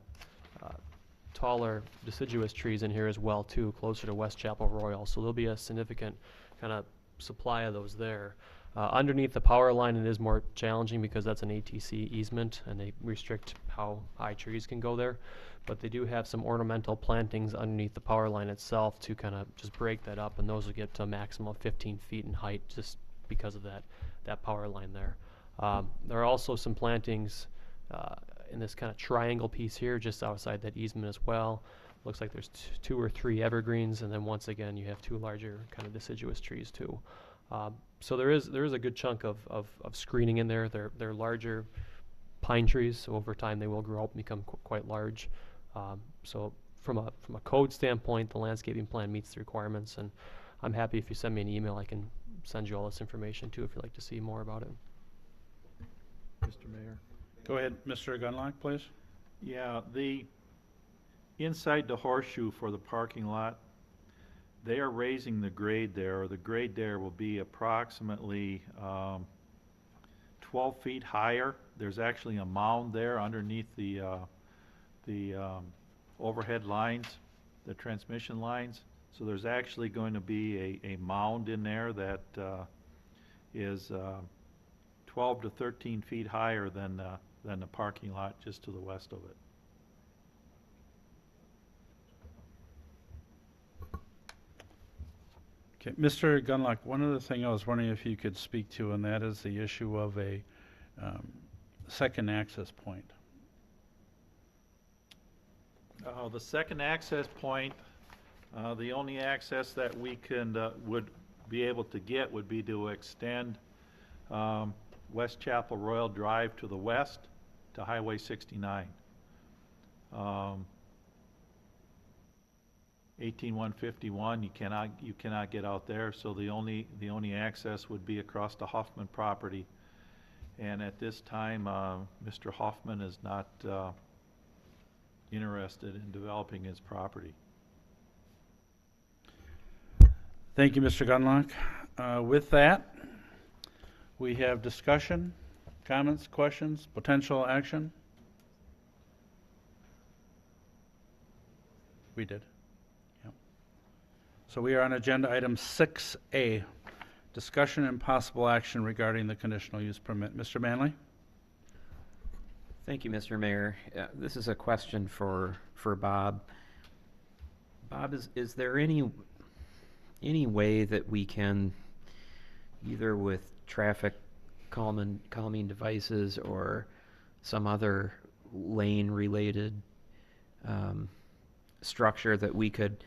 taller deciduous trees in here as well too, closer to West Chapel Royal. So there'll be a significant kind of supply of those there. Underneath the power line, it is more challenging because that's an ATC easement and they restrict how high trees can go there. But they do have some ornamental plantings underneath the power line itself to kind of just break that up, and those will get to a maximum of 15 feet in height just because of that power line there. There are also some plantings in this kind of triangle piece here just outside that easement as well. Looks like there's 2 or 3 evergreens, and then once again you have 2 larger kind of deciduous trees too. So there is a good chunk of screening in there. They're larger pine trees, so over time they will grow up and become quite large. So from a code standpoint, the landscaping plan meets the requirements, and I'm happy if you send me an email, I can send you all this information too if you'd like to see more about it. Mr. Mayor? Go ahead, Mr. Gunlock, please. Yeah, the, inside the horseshoe for the parking lot, they are raising the grade there, or the grade there will be approximately 12 feet higher. There's actually a mound there underneath the overhead lines, the transmission lines. So there's actually going to be a mound in there that is 12 to 13 feet higher than the parking lot just to the west of it. Okay, Mr. Gunlock, one other thing I was wondering if you could speak to, and that is the issue of a second access point. The second access point, the only access that we can would be able to get would be to extend West Chapel Royal Drive to the west to Highway 69. 18151, you cannot get out there, so the only access would be across the Hoffman property. And at this time, Mr. Hoffman is not interested in developing his property. Thank you, Mr. Gunlock. With that, we have discussion, comments, questions, potential action. We did. Yep. So we are on agenda item 6A, discussion and possible action regarding the conditional use permit. Mr. Manley? Thank you, Mr. Mayor. This is a question for Bob. Bob, is there any way that we can, either with traffic calming devices or some other lane-related structure, that we could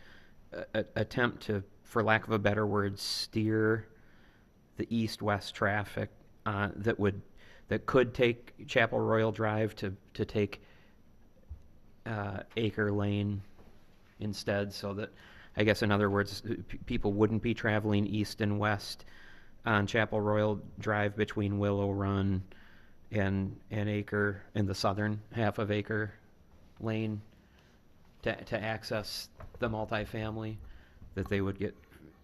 attempt to, for lack of a better word, steer the east-west traffic that could take Chapel Royal Drive to take Acre Lane instead, so that, I guess in other words, people wouldn't be traveling east and west on Chapel Royal Drive between Willow Run and Acre, in the southern half of Acre Lane, to access the multifamily, that they would get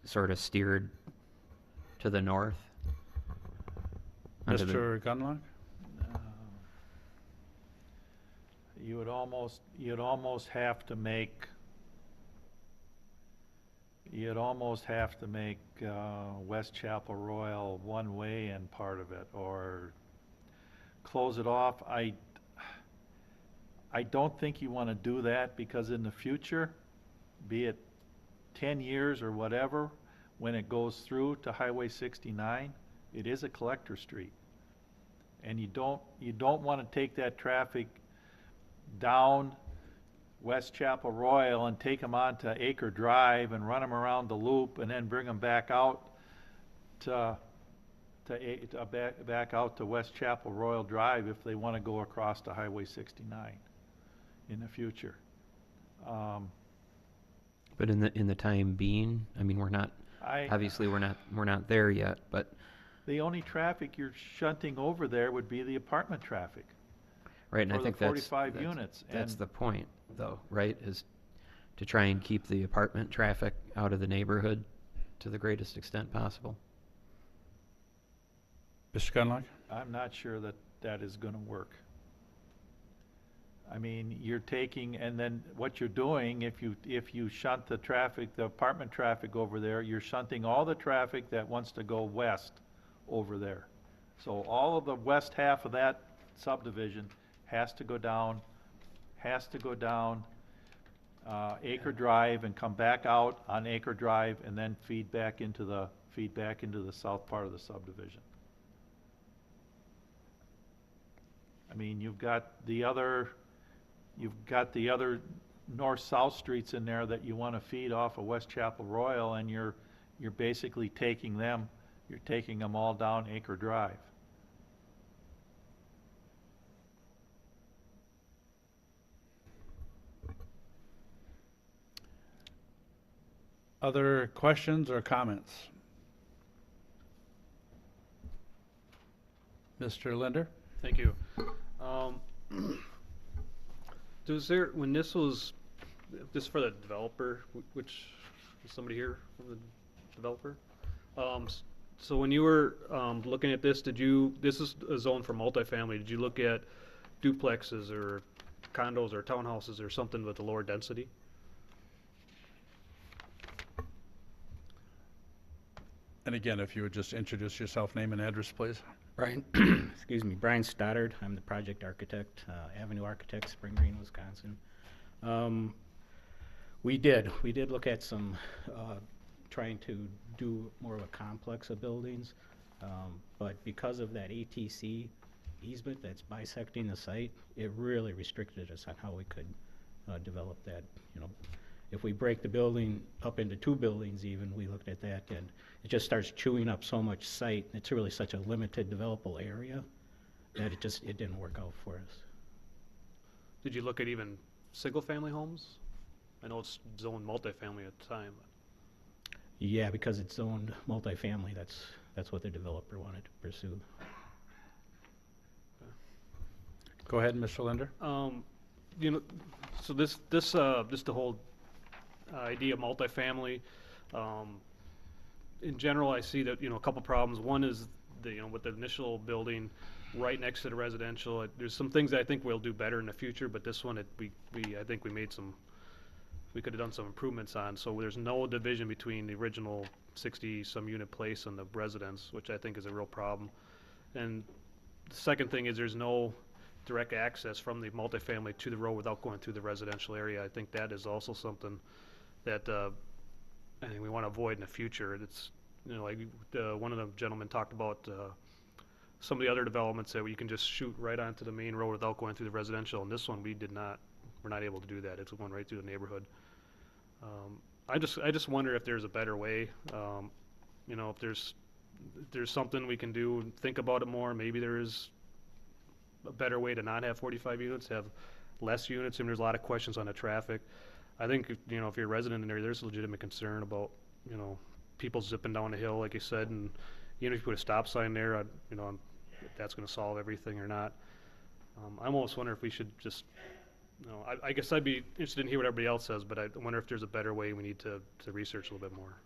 sort of steered to the north. Mr. Gunlock? You'd almost have to make West Chapel Royal one way and part of it, or close it off. I don't think you want to do that, because in the future, be it 10 years or whatever, when it goes through to Highway 69, it is a collector street. And you don't want to take that traffic down West Chapel Royal and take them onto Acre Drive and run them around the loop and then bring them back out back out to West Chapel Royal Drive if they want to go across to Highway 69 in the future. But in the time being, I mean, we're not obviously we're not there yet, but The only traffic you're shunting over there would be the apartment traffic. Right, and I For the think that's 45 units, That's and- the point, though, right? Is to try and keep the apartment traffic out of the neighborhood to the greatest extent possible. Mr. Gunlock? I'm not sure that that is gonna work. I mean, you're taking, and then what you're doing, if you shunt the traffic, the apartment traffic over there, you're shunting all the traffic that wants to go west over there. So all of the west half of that subdivision has to go down Acre Drive and come back out on Acre Drive and then feed back into the south part of the subdivision. I mean, you've got the other north-south streets in there that you want to feed off of West Chapel Royal, and you're basically taking them all down Acre Drive. Other questions or comments? Mr. Linder? Thank you. Does there, when this was, this for the developer, which, is somebody here from the developer? So when you were looking at this, this is a zone for multifamily, did you look at duplexes or condos or townhouses or something with a lower density? And again, if you would just introduce yourself, name and address, please. Brian, excuse me, Brian Stoddard. I'm the project architect, Avenue Architects, Spring Green, Wisconsin. We did look at some, trying to do more of a complex of buildings, but because of that ATC easement that's bisecting the site, it really restricted us on how we could develop that. You know, if we break the building up into two buildings even, we looked at that, and it just starts chewing up so much site. It's really such a limited developable area that it didn't work out for us. Did you look at even single-family homes? I know it's zoned multifamily at the time. Yeah, because it's zoned multifamily, that's what the developer wanted to pursue. Go ahead, Mr. Linder. You know, so this the whole idea of multifamily. In general, I see that, you know, a couple problems. One is with the initial building right next to the residential. There's some things that I think we'll do better in the future, but this one, I think we could have done some improvements on. So there's no division between the original 60-some unit place and the residence, which I think is a real problem. And the second thing is there's no direct access from the multifamily to the road without going through the residential area. I think that is also something that I think we want to avoid in the future. It's, you know, like one of the gentlemen talked about some of the other developments that you can just shoot right onto the main road without going through the residential. And this one, we're not able to do that. It's going right through the neighborhood. I just wonder if there's a better way. You know, if there's something we can do, think about it more. Maybe there is a better way to not have 45 units, have less units. I mean, there's a lot of questions on the traffic. I think, you know, if you're a resident in there, there's a legitimate concern about, you know, people zipping down the hill, like you said, and even if you put a stop sign there, you know, if that's going to solve everything or not. I almost wonder if we should just, you know, I guess I'd be interested in hearing what everybody else says, but I wonder if there's a better way we need to research a little bit more.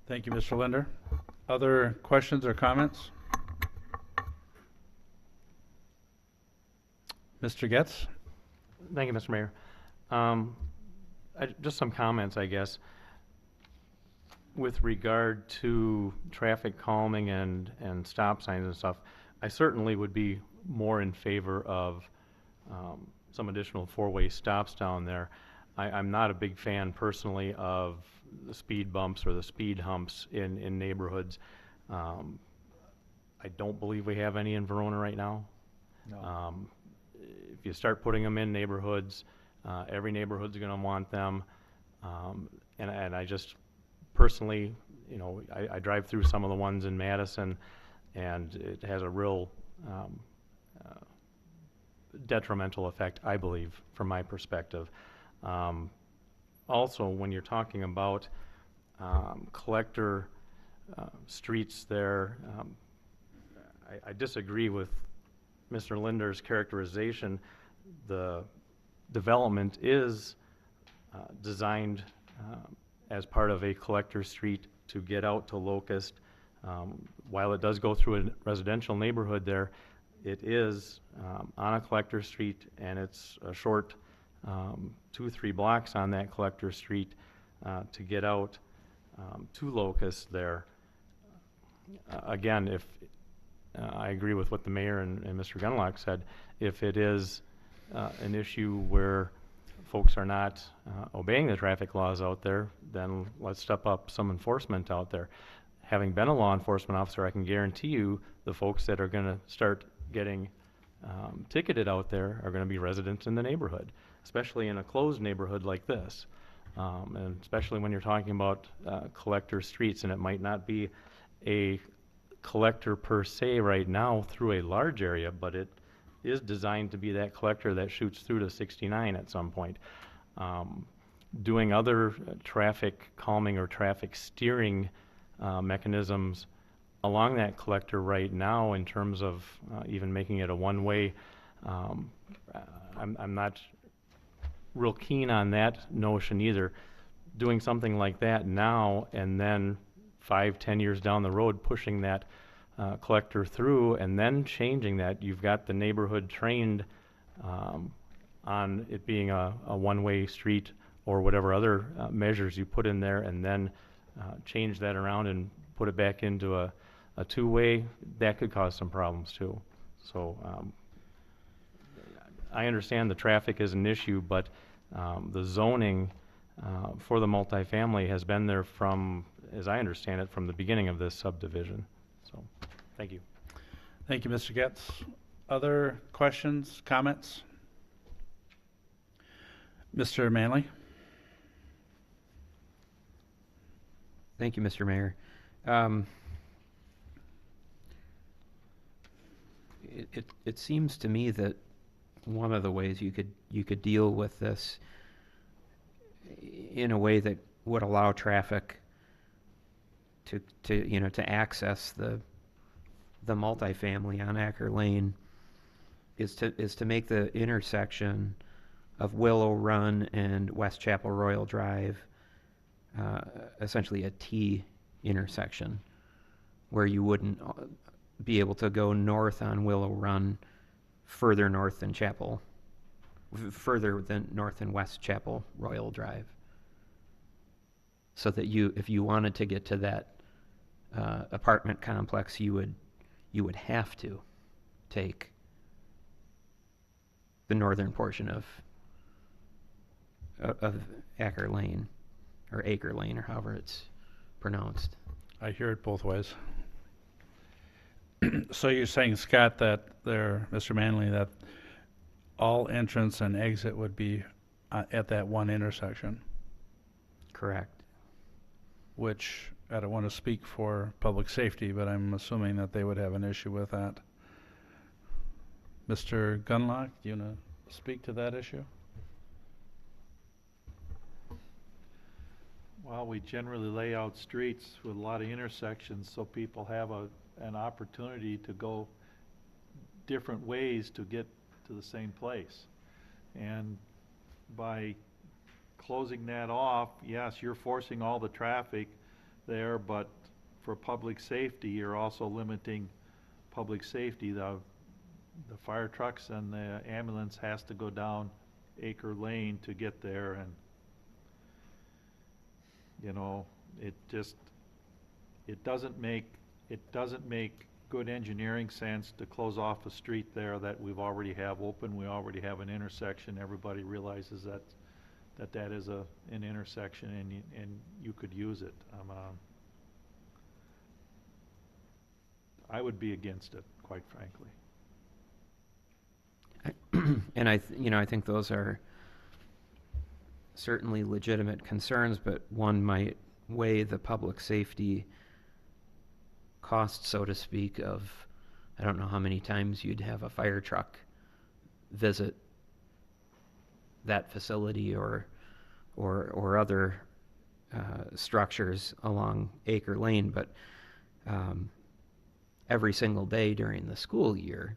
Thank you, Mr. Linder. Other questions or comments? Mr. Getz? Thank you, Mr. Mayor. Just some comments, I guess. With regard to traffic calming and stop signs and stuff, I certainly would be more in favor of some additional four-way stops down there. I'm not a big fan personally of the speed bumps or the speed humps in neighborhoods. I don't believe we have any in Verona right now. No. If you start putting them in neighborhoods, every neighborhood's going to want them. And I just personally, you know, I drive through some of the ones in Madison, and it has a real detrimental effect, I believe, from my perspective. Also, when you're talking about collector streets there. I disagree with Mr. Linder's characterization. The development is designed as part of a collector street to get out to Locust. While it does go through a residential neighborhood there, it is on a collector street, and it's a short 2-3 blocks on that collector street to get out to Locust there. Again, if I agree with what the mayor and Mr. Gunlock said, if it is an issue where folks are not obeying the traffic laws out there, then let's step up some enforcement out there. Having been a law enforcement officer, I can guarantee you the folks that are going to start getting ticketed out there are going to be residents in the neighborhood, especially in a closed neighborhood like this. And especially when you're talking about collector streets, and it might not be a collector per se right now through a large area, but it is designed to be that collector that shoots through to 69 at some point. Doing other traffic calming or traffic steering mechanisms along that collector right now in terms of even making it a one-way, I'm not real keen on that notion either. Doing something like that now and then 5-10 years down the road pushing that collector through and then changing that, you've got the neighborhood trained on it being a one-way street or whatever other measures you put in there, and then change that around and put it back into a two-way. That could cause some problems too. So I understand the traffic is an issue, but the zoning for the multifamily has been there from, as I understand it, from the beginning of this subdivision. So, thank you. Thank you, Mr. Getz. Other questions, comments? Mr. Manley? Thank you, Mr. Mayor. It seems to me that one of the ways you could deal with this in a way that would allow traffic to access the multifamily on Acker Lane is to make the intersection of Willow Run and West Chapel Royal Drive essentially a T intersection where you wouldn't be able to go north on Willow Run further north than North and West Chapel Royal Drive. So that if you wanted to get to that apartment complex, you would have to take the northern portion of Acker Lane, or Acre Lane, or however it's pronounced. I hear it both ways. So you're saying, Scott, that Mr. Manley, that all entrance and exit would be at that one intersection? Correct. Which, I don't want to speak for public safety, but I'm assuming that they would have an issue with that. Mr. Gunlock, do you want to speak to that issue? Well, we generally lay out streets with a lot of intersections so people have an opportunity to go different ways to get to the same place. And by closing that off, yes, you're forcing all the traffic there, but for public safety, you're also limiting public safety. The fire trucks and the ambulance has to go down Acre Lane to get there, and it doesn't make good engineering sense to close off a street there that we've already have open. We already have an intersection. Everybody realizes that is an intersection, and you could use it. I would be against it, quite frankly. And I think those are certainly legitimate concerns, but one might weigh the public safety cost, so to speak, of I don't know how many times you'd have a fire truck visit that facility or other structures along Acre Lane, but every single day during the school year,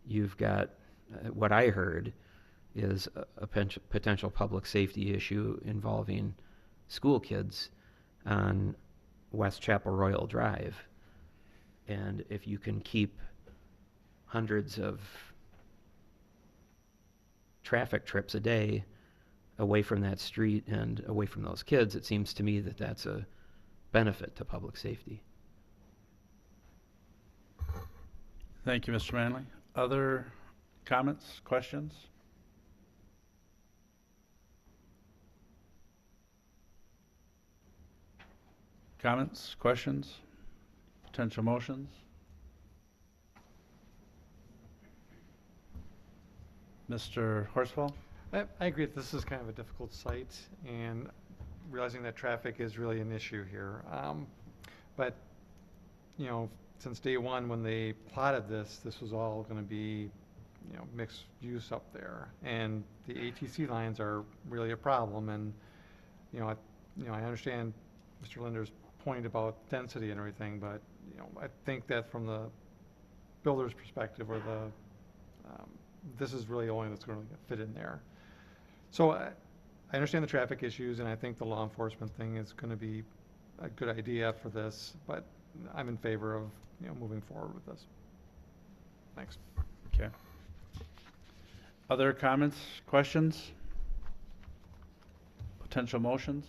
you've got what I heard is a potential public safety issue involving school kids on West Chapel Royal Drive. And if you can keep hundreds of traffic trips a day away from that street and away from those kids, it seems to me that that's a benefit to public safety. Thank you, Mr. Manley. Other comments, questions? Comments, questions, potential motions? Mr. Horsfall? I agree that this is kind of a difficult site, and realizing that traffic is really an issue here. But, you know, since day one, when they plotted this was all going to be, you know, mixed use up there. And the ATC lines are really a problem. And, you know, I understand Mr. Linder's point about density and everything, but, you know, I think that from the builder's perspective, or the this is really the only that's going to fit in there. So I understand the traffic issues, and I think the law enforcement thing is going to be a good idea for this, but I'm in favor of, you know, moving forward with this. Thanks. Okay. Other comments, questions? Potential motions?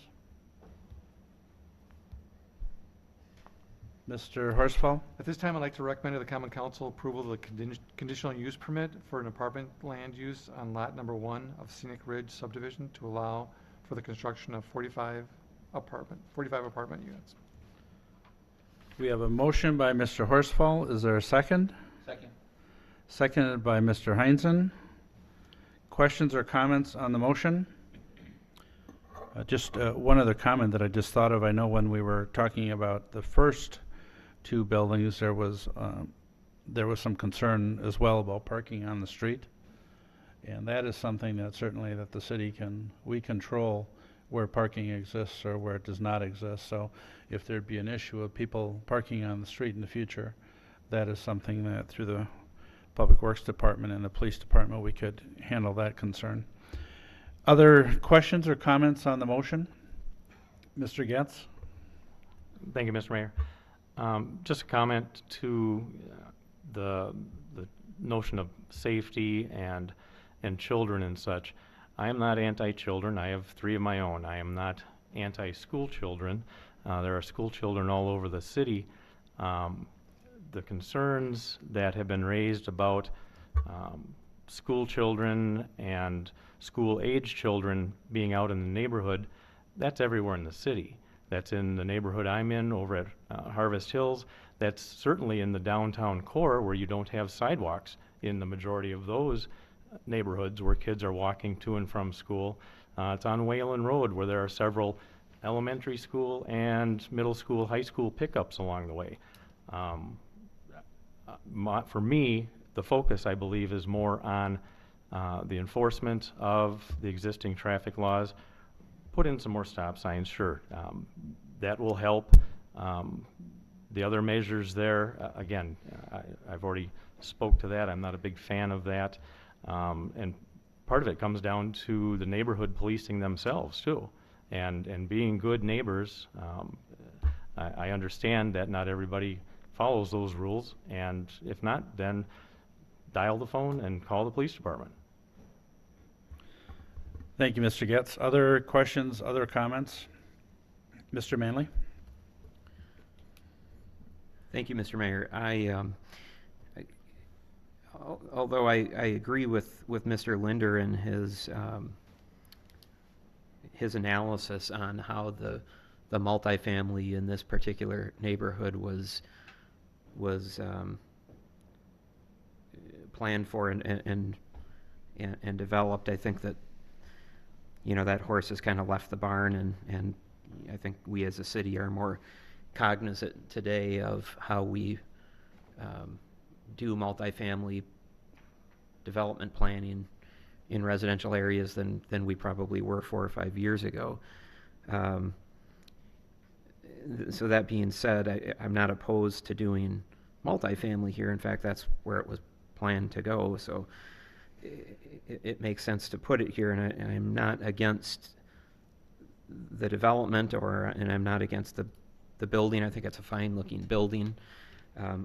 Mr. Horsfall? At this time, I'd like to recommend to the Common Council approval of the conditional use permit for an apartment land use on lot number 1 of Scenic Ridge subdivision to allow for the construction of 45 apartment units. We have a motion by Mr. Horsfall. Is there a second? Second. Seconded by Mr. Heinzen. Questions or comments on the motion? Just one other comment that I just thought of. I know when we were talking about the first 2 buildings, there was some concern as well about parking on the street, and that is something that certainly that the city we control where parking exists or where it does not exist. So if there'd be an issue of people parking on the street in the future, that is something that through the Public Works Department and the Police Department we could handle that concern. Other questions or comments on the motion? Mr. Getz? Thank you, Mr. Mayor. Just a comment to the notion of safety and children and such. I am not anti-children. I have 3 of my own. I am not anti-school children. There are school children all over the city. The concerns that have been raised about school children and school-age children being out in the neighborhood, that's everywhere in the city. That's in the neighborhood I'm in over at Harvest Hills. That's certainly in the downtown core where you don't have sidewalks in the majority of those neighborhoods where kids are walking to and from school. It's on Whalen Road where there are several elementary school and middle school, high school pickups along the way. For me, the focus, I believe, is more on the enforcement of the existing traffic laws. Put in some more stop signs, sure. That will help. The other measures there, again, I've already spoke to that. I'm not a big fan of that. And part of it comes down to the neighborhood policing themselves, too. And being good neighbors, I understand that not everybody follows those rules. And if not, then dial the phone and call the police department. Thank you, Mr. Getz. Other questions, other comments? Mr. Manley? Thank you, Mr. Mayor. Although I agree with Mr. Linder and his analysis on how the multifamily in this particular neighborhood was planned for and developed, I think that, you know, that horse has kind of left the barn, and I think we as a city are more cognizant today of how we do multifamily development planning in residential areas than we probably were 4 or 5 years ago. So that being said, I'm not opposed to doing multifamily here. In fact, that's where it was planned to go. So it makes sense to put it here, and I'm not against the development, and I'm not against the building. I think it's a fine-looking building.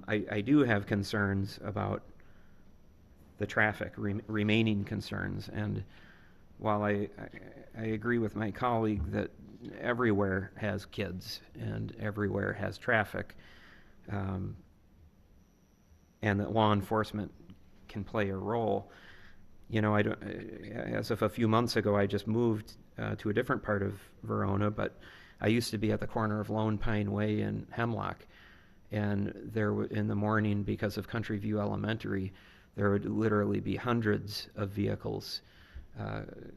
I do have concerns about the traffic, remaining concerns, and while I agree with my colleague that everywhere has kids and everywhere has traffic, and that law enforcement can play a role, you know, as of a few months ago, I just moved to a different part of Verona, but I used to be at the corner of Lone Pine Way and Hemlock, and in the morning, because of Country View Elementary, there would literally be hundreds of vehicles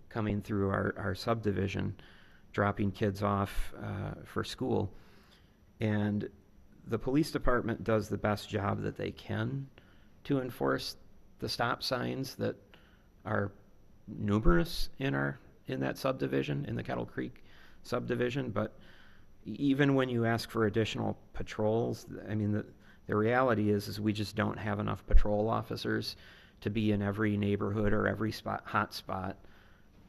coming through our subdivision, dropping kids off for school. And the police department does the best job that they can to enforce the stop signs that are numerous in that subdivision, in the Kettle Creek subdivision. But even when you ask for additional patrols, I mean, the reality is we just don't have enough patrol officers to be in every neighborhood or every hot spot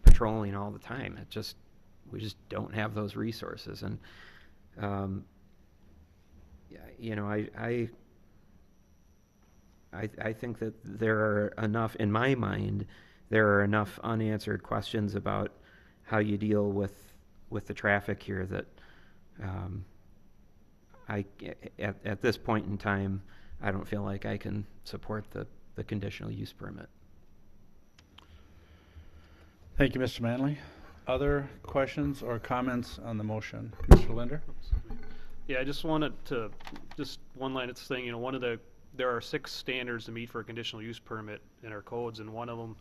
patrolling all the time. We just don't have those resources. And you know, I think that there are enough, in my mind, there are enough unanswered questions about how you deal with the traffic here that at this point in time, I don't feel like I can support the conditional use permit. Thank you, Mr. Manley. Other questions or comments on the motion? Mr. Linder? Yeah, I just wanted to, just one line, it's saying, you know, there are 6 standards to meet for a conditional use permit in our codes, and one of them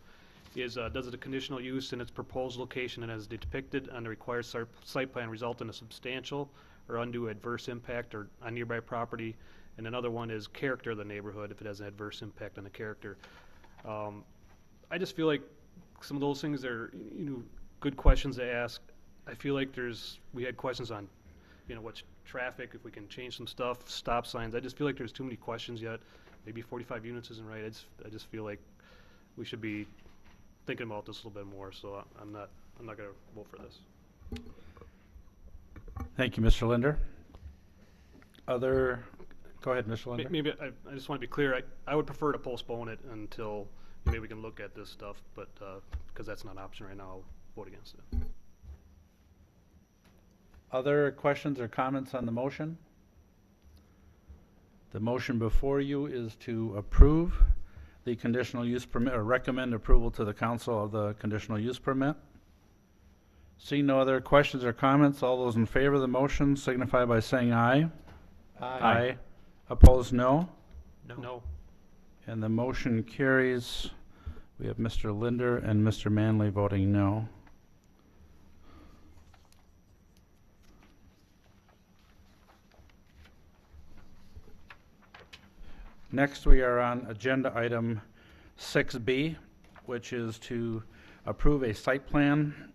is, does the conditional use in its proposed location and as depicted on the required site plan result in a substantial or undue adverse impact on nearby property? And another one is character of the neighborhood, if it has an adverse impact on the character. I just feel like some of those things are, you know, good questions to ask. I feel like we had questions on, you know, what's traffic, if we can change some stuff, stop signs. I just feel like there's too many questions yet. Maybe 45 units isn't right. I just feel like we should be thinking about this a little bit more. So I'm not going to vote for this. Thank you, Mr. Linder. Go ahead, Mr. Linder. Maybe I just want to be clear. I would prefer to postpone it until maybe we can look at this stuff, but because that's not an option right now, I'll vote against it. Other questions or comments on the motion? The motion before you is to approve the conditional use permit, or recommend approval to the council of the conditional use permit. Seeing no other questions or comments, all those in favor of the motion signify by saying aye. Aye. Opposed, no. No. And the motion carries. We have Mr. Linder and Mr. Manley voting no. Next, we are on agenda item 6B, which is to approve a site plan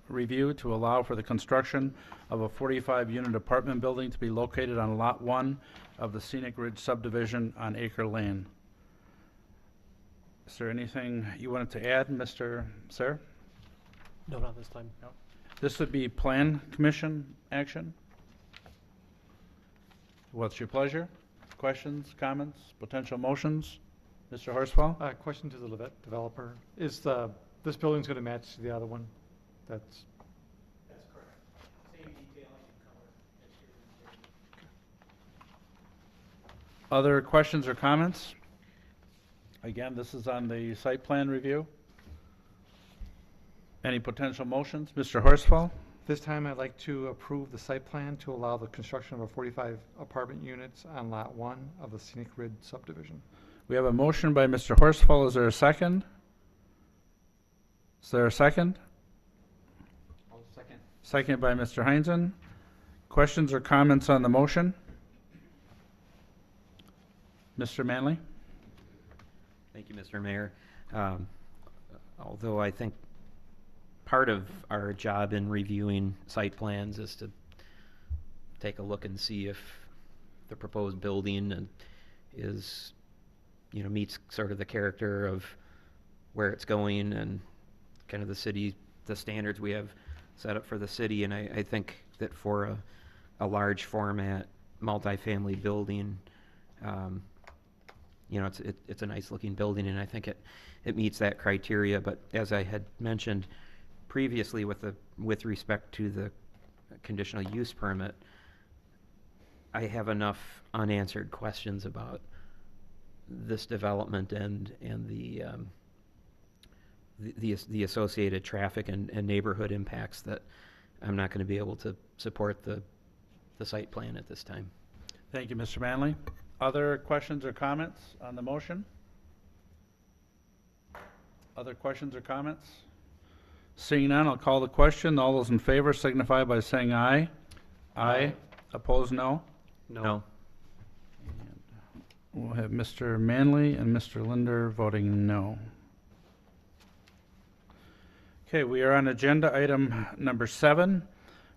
review to allow for the construction of a 45-unit apartment building to be located on Lot 1 of the Scenic Ridge subdivision on Acre Lane. Is there anything you wanted to add, Mr. Sayre? No, not this time. No. This would be Plan Commission action. What's your pleasure? Questions, comments, potential motions? Mr. Horsfall? Question to the Levette developer. Is this building's going to match the other one? That's correct. Same detailing and color, exterior interior. Other questions or comments? Again, this is on the site plan review. Any potential motions? Mr. Horsfall? This time I'd like to approve the site plan to allow the construction of 45 apartment units on Lot 1 of the Scenic Ridge subdivision. We have a motion by Mr. Horsfall. Is there a second? Is there a second? I'll second. Second by Mr. Heinzen. Questions or comments on the motion? Mr. Manley? Thank you, Mr. Mayor. Although I think part of our job in reviewing site plans is to take a look and see if the proposed building is, meets sort of the character of where it's going and kind of the standards we have set up for the city. And I think that for a large format multifamily building, it's a nice looking building, and I think it meets that criteria. But as I had mentioned previously with respect to the conditional use permit, I have enough unanswered questions about this development and the associated traffic and neighborhood impacts that I'm not going to be able to support the site plan at this time. Thank you, Mr. Manley. Other questions or comments on the motion? Other questions or comments? Seeing none, I'll call the question. All those in favor signify by saying aye. Aye. Opposed, no. No. We'll have Mr. Manley and Mr. Linder voting no. Okay, we are on agenda item number 7,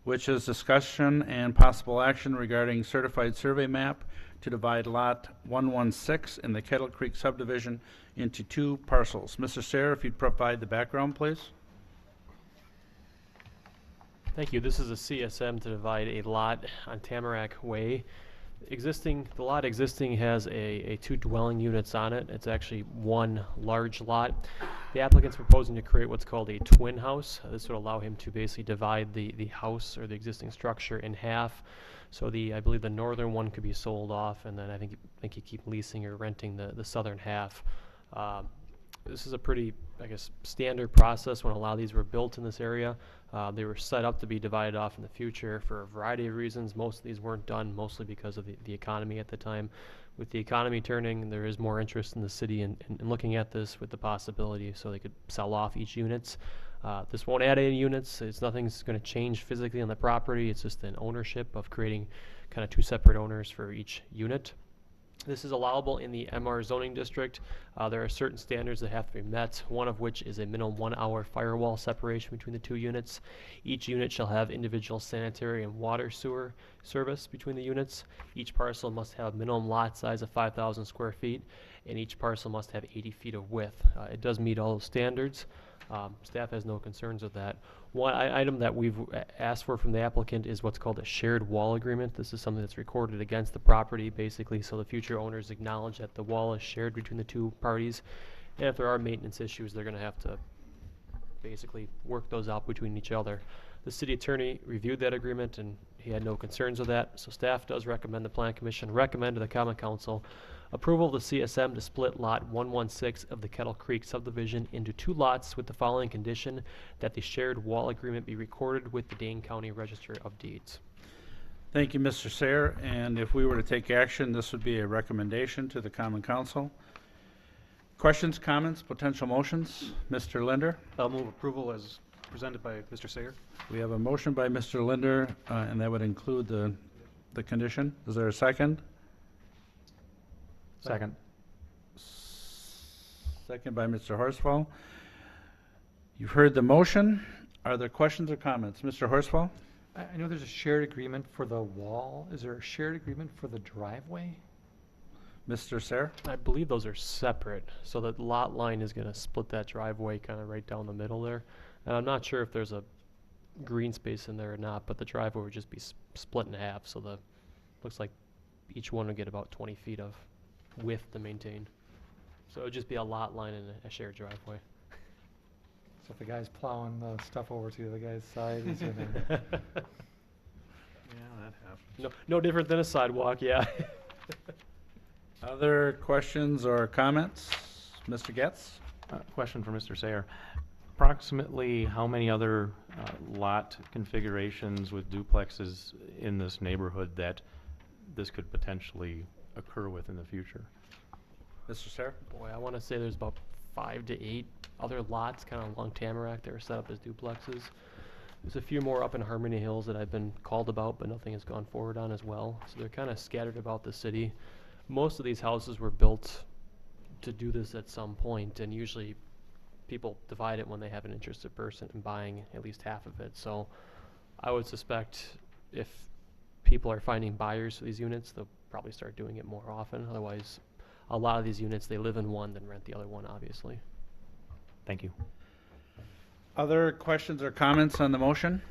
which is discussion and possible action regarding certified survey map to divide lot 116 in the Kettle Creek subdivision into 2 parcels. Mr. Sayre, if you'd provide the background, please. Thank you. This is a CSM to divide a lot on Tamarack Way. The lot existing has a 2 dwelling units on it. It's actually 1 large lot. The applicant's proposing to create what's called a twin house. This would allow him to basically divide the house or the existing structure in half. So I believe the northern one could be sold off, and then I think you keep leasing or renting the southern half. This is a pretty, I guess, standard process when a lot of these were built in this area. They were set up to be divided off in the future for a variety of reasons. Most of these weren't done, mostly because of the economy at the time. With the economy turning, there is more interest in the city in looking at this with the possibility so they could sell off each units. This won't add any units. Nothing's going to change physically on the property. It's just an ownership of creating kind of 2 separate owners for each unit. This is allowable in the MR zoning district. There are certain standards that have to be met, one of which is a minimum 1-hour firewall separation between the 2 units. Each unit shall have individual sanitary and water sewer service between the units. Each parcel must have a minimum lot size of 5,000 square feet, and each parcel must have 80 feet of width. It does meet all those standards. Staff has no concerns with that. One item that we've asked for from the applicant is what's called a shared wall agreement. This is something that's recorded against the property, basically, so the future owners acknowledge that the wall is shared between the 2 parties. And if there are maintenance issues, they're going to have to basically work those out between each other. The city attorney reviewed that agreement, and he had no concerns with that. So staff does recommend the Plan Commission recommend to the Common Council approval of the CSM to split lot 116 of the Kettle Creek subdivision into 2 lots with the following condition: that the shared wall agreement be recorded with the Dane County Register of Deeds. Thank you, Mr. Sayre. And if we were to take action, this would be a recommendation to the Common Council. Questions, comments, potential motions? Mr. Linder? I'll move approval as presented by Mr. Sayre. We have a motion by Mr. Linder, and that would include the condition. Is there a second? Second. Second by Mr. Horsfall. You've heard the motion. Are there questions or comments? Mr. Horsfall? I know there's a shared agreement for the wall. Is there a shared agreement for the driveway? Mr. Sayre? I believe those are separate, so the lot line is going to split that driveway kind of right down the middle there. And I'm not sure if there's a green space in there or not, but the driveway would just be split in half, so looks like each one would get about 20 feet of width to maintain. So it would just be a lot line and a shared driveway. So if the guy's plowing the stuff over to the other guy's side, he's gonna... Yeah, that happens. No different than a sidewalk, yeah. Other questions or comments? Mr. Getz? Question for Mr. Sayre. Approximately how many other lot configurations with duplexes in this neighborhood that this could potentially occur with in the future? Mr. Sayre? Boy, I want to say there's about 5 to 8 other lots kind of along Tamarack that are set up as duplexes. There's a few more up in Harmony Hills that I've been called about, but nothing has gone forward on as well. So they're kind of scattered about the city. Most of these houses were built to do this at some point, and usually people divide it when they have an interested person in buying at least half of it. So I would suspect if people are finding buyers for these units, they'll probably start doing it more often. Otherwise, a lot of these units, they live in one, then rent the other one, obviously. Thank you. Other questions or comments on the motion?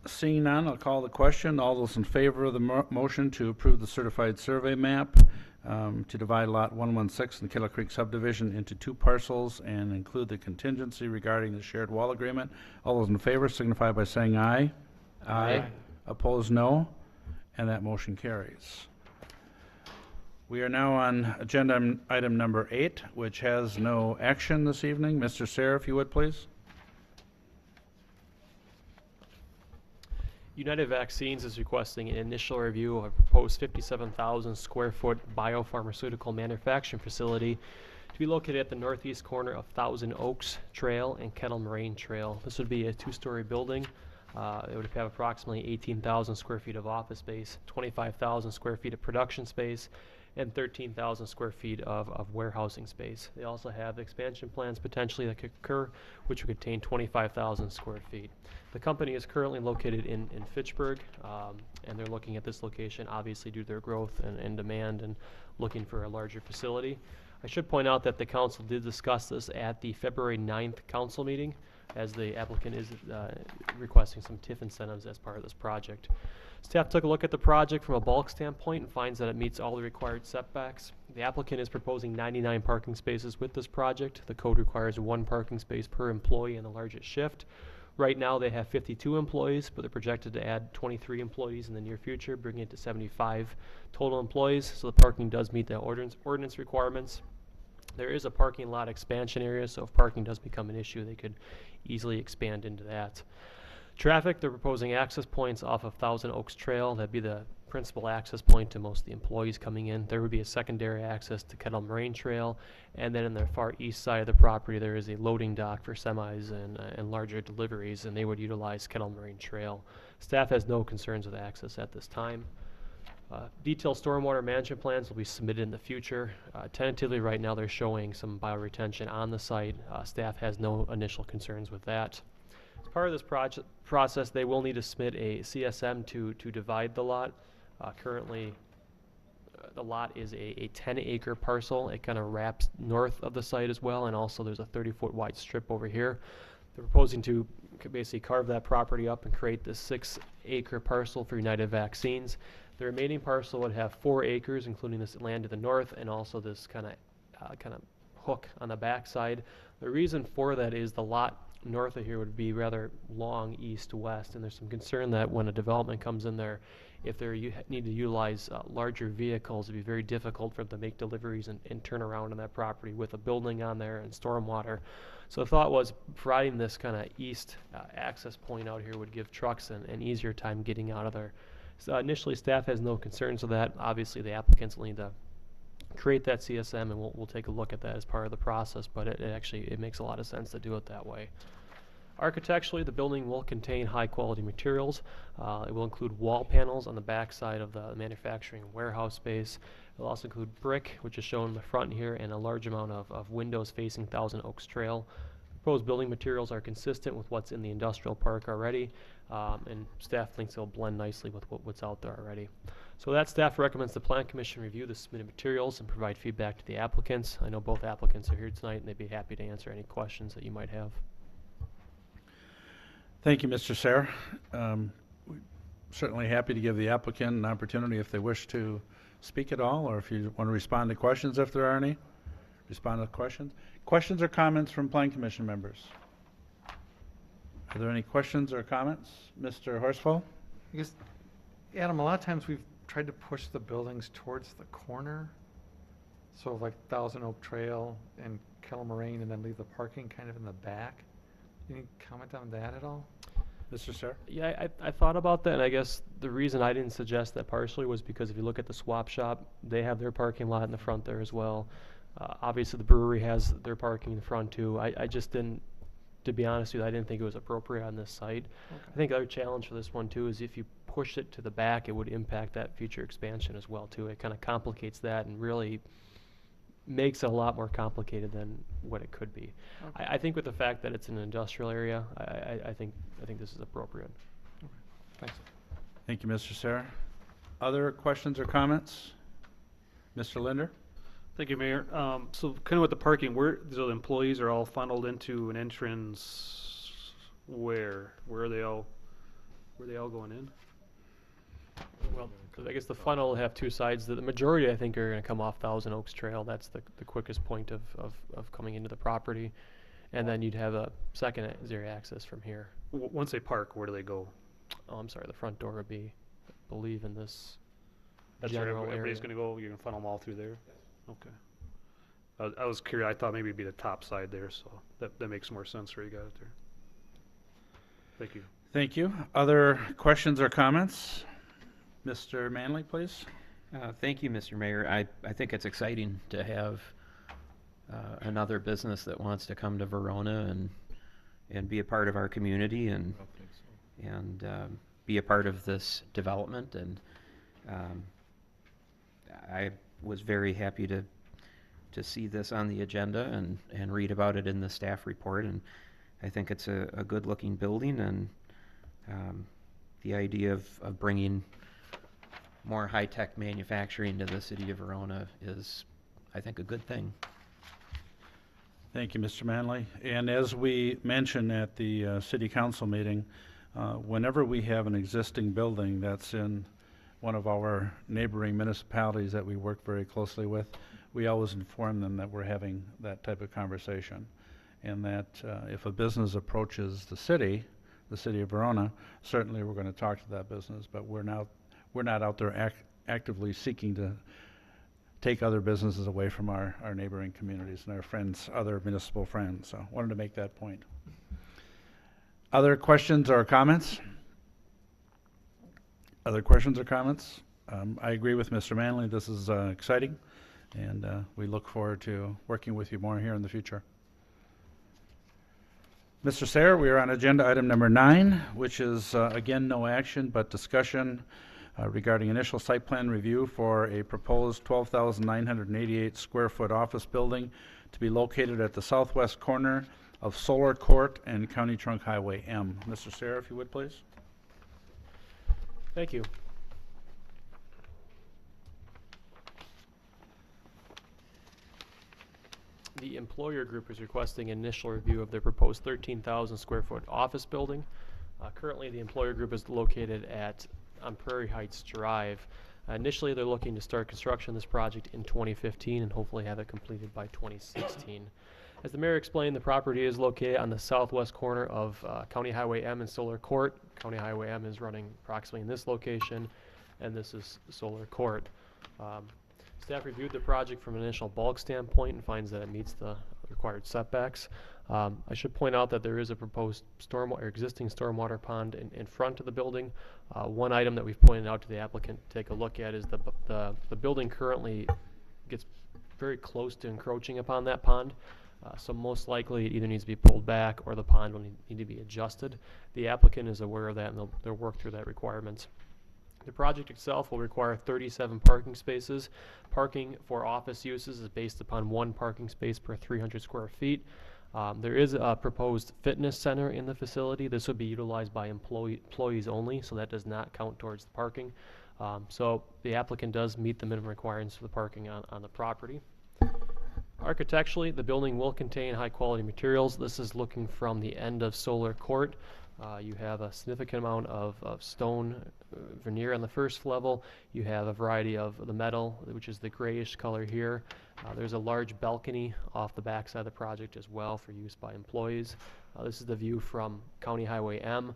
Seeing none, I'll call the question. All those in favor of the motion to approve the certified survey map to divide Lot 116 in Kettle Creek subdivision into 2 parcels and include the contingency regarding the shared wall agreement. All those in favor signify by saying aye. Aye. Opposed, no. And that motion carries. We are now on agenda item number 8, which has no action this evening. Mr. Sayre, if you would, please. United Vaccines is requesting an initial review of a proposed 57,000 square foot biopharmaceutical manufacturing facility to be located at the northeast corner of Thousand Oaks Trail and Kettle Moraine Trail. This would be a 2-story building. It would have approximately 18,000 square feet of office space, 25,000 square feet of production space, and 13,000 square feet of warehousing space. They also have expansion plans potentially that could occur, which would contain 25,000 square feet. The company is currently located in Fitchburg, and they're looking at this location obviously due to their growth and demand and looking for a larger facility. I should point out that the council did discuss this at the February 9th council meeting, as the applicant is requesting some TIF incentives as part of this project. Staff took a look at the project from a bulk standpoint and finds that it meets all the required setbacks. The applicant is proposing 99 parking spaces with this project. The code requires 1 parking space per employee in the largest shift. Right now they have 52 employees, but they're projected to add 23 employees in the near future, bringing it to 75 total employees. So the parking does meet the ordinance requirements. There is a parking lot expansion area, so if parking does become an issue, they could easily expand into that. Traffic, they're proposing access points off of Thousand Oaks Trail. That'd be the principal access point to most of the employees coming in. There would be a secondary access to Kettle Moraine Trail, and then in the far east side of the property, there is a loading dock for semis and larger deliveries, and they would utilize Kettle Moraine Trail. Staff has no concerns with access at this time. Detailed stormwater management plans will be submitted in the future. Tentatively, right now, they're showing some bioretention on the site. Staff has no initial concerns with that. As part of this process, they will need to submit a CSM to divide the lot. Currently, the lot is a 10-acre parcel. It kind of wraps north of the site as well, and also there's a 30-foot wide strip over here. They're proposing to basically carve that property up and create this 6-acre parcel for United Vaccines. The remaining parcel would have 4 acres, including this land to the north, and also this kind of hook on the back side. The reason for that is the lot north of here would be rather long east-west, and there's some concern that when a development comes in there, if they need to utilize larger vehicles, it'd be very difficult for them to make deliveries and turn around on that property with a building on there and stormwater. So the thought was providing this kind of east access point out here would give trucks an easier time getting out of there. So initially, staff has no concerns with that. Obviously, the applicants will need to create that CSM, and we'll take a look at that as part of the process, but it makes a lot of sense to do it that way. Architecturally, the building will contain high-quality materials. It will include wall panels on the back side of the manufacturing warehouse space. It will also include brick, which is shown in the front here, and a large amount of windows facing Thousand Oaks Trail. Proposed building materials are consistent with what's in the industrial park already, and staff thinks they'll blend nicely with what's out there already. So that staff recommends the Plan Commission review the submitted materials and provide feedback to the applicants. I know both applicants are here tonight, and they'd be happy to answer any questions that you might have. Thank you, Mr. Sayre. We're certainly happy to give the applicant an opportunity if they wish to speak at all, or if you want to respond to questions if there are any. Respond to questions. Questions or comments from Plan Commission members? Are there any questions or comments? Mr. Horsfall? I guess, Adam, a lot of times we've tried to push the buildings towards the corner. So like Thousand Oak Trail and Kettle Moraine, and then leave the parking kind of in the back. Any comment on that at all? Mr. Sayre? Yeah, I thought about that, and I guess the reason I didn't suggest that partially was because if you look at the swap shop, they have their parking lot in the front there as well. Obviously, the brewery has their parking in the front too. I just didn't, to be honest with you, I didn't think it was appropriate on this site. Okay. I think the other challenge for this one too is if you push it to the back, it would impact that future expansion as well too. It kind of complicates that and really makes it a lot more complicated than what it could be. Okay. I think with the fact that it's an industrial area, I think this is appropriate. Okay. Thanks. Thank you, Mr. Sarah. Other questions or comments? Mr. Linder? Thank you, Mayor. So kind of with the parking, so the employees are all funneled into an entrance where? Where are they all going in? Well, I guess the funnel will have two sides. The majority, I think, are going to come off Thousand Oaks Trail. That's the quickest point of coming into the property. And then you'd have a secondary access from here. Once they park, where do they go? Oh, I'm sorry, the front door would be, I believe, in this That's where general everybody's area. going to go? You're going to funnel them all through there? Okay. I was curious. I thought maybe it'd be the top side there, so that makes more sense where you got it there. Thank you. Thank you. Other questions or comments? Mr. Manley, please. Thank you, Mr. Mayor. I think it's exciting to have another business that wants to come to Verona and be a part of our community and be a part of this development. And I was very happy to see this on the agenda and read about it in the staff report. And I think it's a good-looking building, and the idea of bringing more high-tech manufacturing to the city of Verona is, I think, a good thing. Thank you, Mr. Manley. And as we mentioned at the city council meeting, whenever we have an existing building that's in one of our neighboring municipalities that we work very closely with, we always inform them that we're having that type of conversation. And that if a business approaches the city of Verona, certainly we're going to talk to that business, but we're not out there actively seeking to take other businesses away from our neighboring communities and our friends, other municipal friends. So wanted to make that point. Other questions or comments? Other questions or comments? I agree with Mr. Manley. This is exciting, and we look forward to working with you more here in the future. Mr. Sayre, we are on agenda item number 9, which is, again, no action, but discussion regarding initial site plan review for a proposed 12,988 square foot office building to be located at the southwest corner of Solar Court and County Trunk Highway M. Mr. Sayre, if you would, please. Thank you. The employer group is requesting initial review of their proposed 13,000 square foot office building. Currently, the employer group is located on Prairie Heights Drive. Initially, they're looking to start construction of this project in 2015 and hopefully have it completed by 2016. As the mayor explained, the property is located on the southwest corner of County Highway M and Solar Court. County Highway M is running approximately in this location, and this is Solar Court. Staff reviewed the project from an initial bulk standpoint and finds that it meets the required setbacks. I should point out that there is a proposed existing stormwater pond in front of the building. One item that we've pointed out to the applicant to take a look at is the building currently gets very close to encroaching upon that pond. So most likely it either needs to be pulled back or the pond will need to be adjusted. The applicant is aware of that, and they'll work through that requirements. The project itself will require 37 parking spaces. Parking for office uses is based upon 1 parking space per 300 square feet. There is a proposed fitness center in the facility. This would be utilized by employees only, so that does not count towards the parking. So the applicant does meet the minimum requirements for the parking on the property. Architecturally, the building will contain high-quality materials. This is looking from the end of Solar Court. You have a significant amount of stone veneer on the first level. You have a variety of the metal, which is the grayish color here. There's a large balcony off the back side of the project as well for use by employees. This is the view from County Highway M.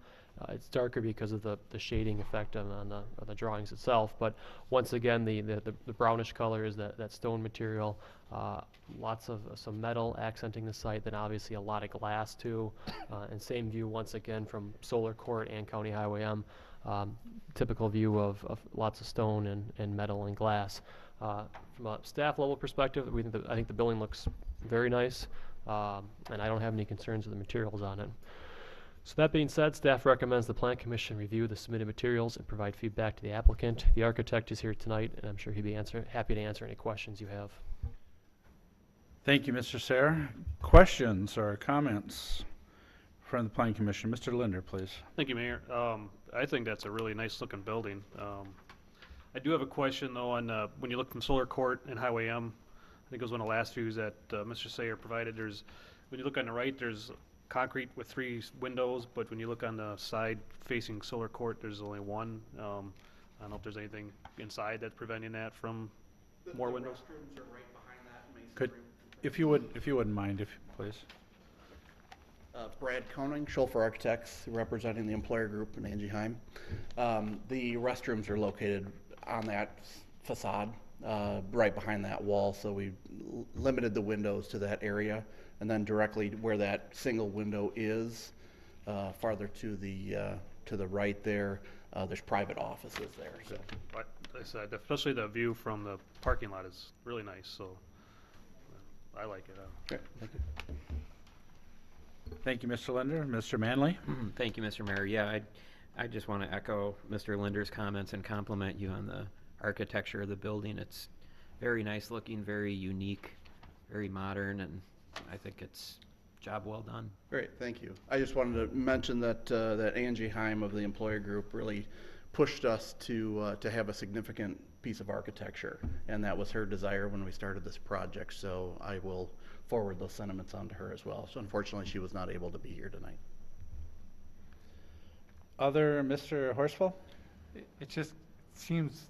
It's darker because of the shading effect on the drawings itself, but once again, the brownish color is that stone material. Lots of some metal accenting the site, then obviously a lot of glass too, and same view once again from Solar Court and County Highway M. Typical view of lots of stone and metal and glass. From a staff level perspective, I think the building looks very nice, and I don't have any concerns with the materials on it. So that being said, staff recommends the Plan Commission review the submitted materials and provide feedback to the applicant. The architect is here tonight, and I'm sure he'd be happy to answer any questions you have. Thank you, Mr. Sayre. Questions or comments from the Planning Commission. Mr. Linder, please. Thank you, Mayor. I think that's a really nice looking building. I do have a question though on, when you look from Solar Court and Highway M, I think it was one of the last views that Mr. Sayer provided, when you look on the right, there's concrete with 3 windows, but when you look on the side facing Solar Court, there's only 1. I don't know if there's anything inside that's preventing that from more windows. Restrooms are right behind that masonry. Could, if you wouldn't mind, please. Brad Koenig, Schulfer Architects, representing the employer group in Angie Heim. The restrooms are located on that facade, right behind that wall, so we limited the windows to that area, and then directly where that single window is, farther to the right there, there's private offices there. So. But like I said, especially the view from the parking lot is really nice, so I like it. Okay, thank you. Thank you, Mr. Linder. Mr. Manley? Thank you, Mr. Mayor. Yeah, I just want to echo Mr. Linder's comments and compliment you on the architecture of the building. It's very nice looking, very unique, very modern, and I think it's job well done. Great, thank you. I just wanted to mention that that Angie Heim of the employer group really pushed us to have a significant piece of architecture, and that was her desire when we started this project. So I will forward those sentiments on to her as well. So unfortunately, she was not able to be here tonight. Other, Mr. Horsfall? It just seems,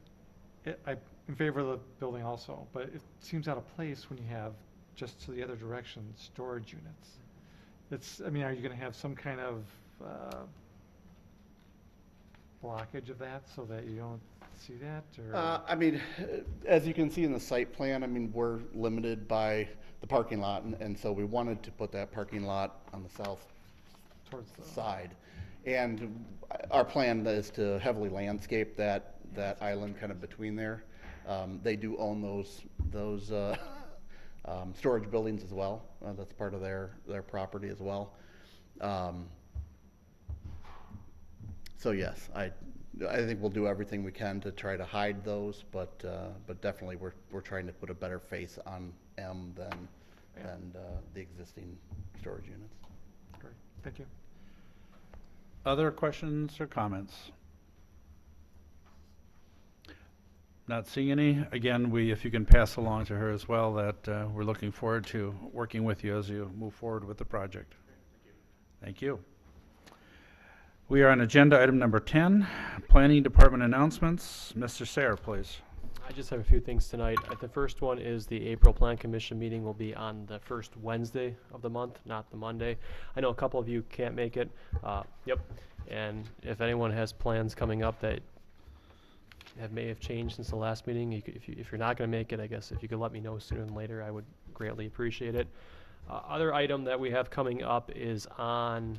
I'm in favor of the building also, but it seems out of place when you have just to the other direction storage units. I mean, are you going to have some kind of blockage of that so that you don't see that? Or? I mean, as you can see in the site plan, I mean, we're limited by the parking lot, and so we wanted to put that parking lot on the south towards the side. And our plan is to heavily landscape that island kind of between there. They do own those storage buildings as well. That's part of their property as well. So yes, I think we'll do everything we can to try to hide those, but definitely we're trying to put a better face on M than the existing storage units. Great, thank you. Other questions or comments? Not seeing any. Again, if you can pass along to her as well that we're looking forward to working with you as you move forward with the project. Thank you. We are on agenda item number 10, Planning Department announcements. Mr. Sayer, please. I just have a few things tonight. The first one is the April Plan Commission meeting will be on the first Wednesday of the month, not the Monday. I know a couple of you can't make it. Yep. And if anyone has plans coming up that may have changed since the last meeting, if you're not going to make it, I guess if you could let me know sooner than later, I would greatly appreciate it. Other item that we have coming up is on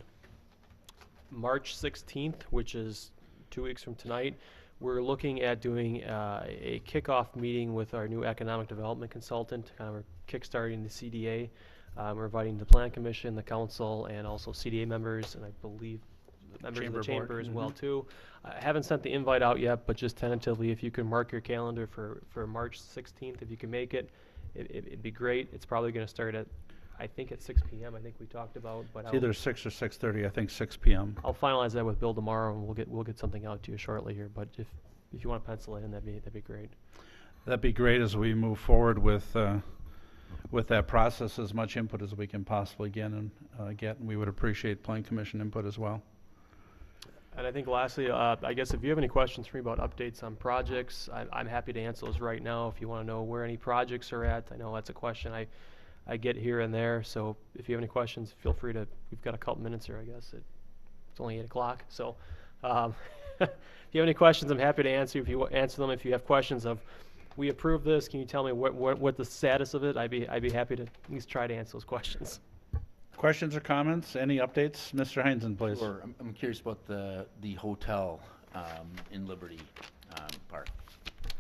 March 16th, which is 2 weeks from tonight. We're looking at doing a kickoff meeting with our new economic development consultant. We're kickstarting the CDA. We're inviting the Plan Commission, the council, and also CDA members, and I believe members of the chamber as well too. I haven't sent the invite out yet, but just tentatively, if you can mark your calendar for March 16th, if you can make it, it'd be great. It's probably going to start at, I think at 6 p.m. I think we talked about, but it's either 6 or 6:30. I think 6 p.m. I'll finalize that with Bill tomorrow, and we'll get something out to you shortly here. But if you want to pencil it in, that'd be great. That'd be great as we move forward with that process. As much input as we can possibly get, and we would appreciate Plan Commission input as well. And I think lastly, I guess if you have any questions for me about updates on projects, I'm happy to answer those right now. If you want to know where any projects are at, I know that's a question I get here and there. So if you have any questions, feel free to. We've got a couple minutes here, I guess. It's only 8 o'clock. So if you have any questions, I'm happy to answer. If you answer them, if you have questions of, we approve this, can you tell me what the status of it? I'd be happy to at least try to answer those questions. Questions or comments? Any updates? Mr. Heinzen, please. Sure. I'm curious about the hotel in Liberty Park.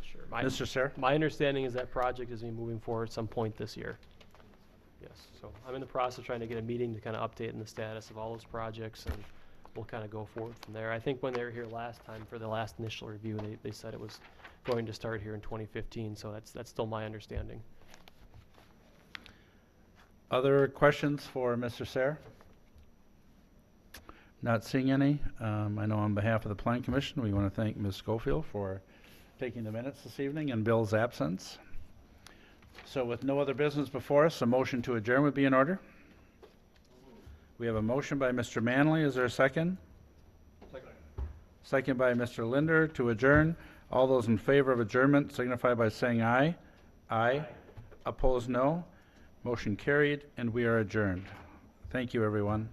Sure. Mr. Sayre? My understanding is that project is moving forward at some point this year. Yes. So I'm in the process of trying to get a meeting to kind of update on the status of all those projects, and we'll kind of go forward from there. I think when they were here last time for the last initial review, they said it was going to start here in 2015. So that's still my understanding. Other questions for Mr. Sayre? Not seeing any. I know on behalf of the Plan Commission, we want to thank Ms. Schofield for taking the minutes this evening in Bill's absence. So with no other business before us, a motion to adjourn would be in order. We have a motion by Mr. Manley. Is there a second? Second by Mr. Linder to adjourn. All those in favor of adjournment signify by saying aye. Aye. Opposed, no. Motion carried, and we are adjourned. Thank you, everyone.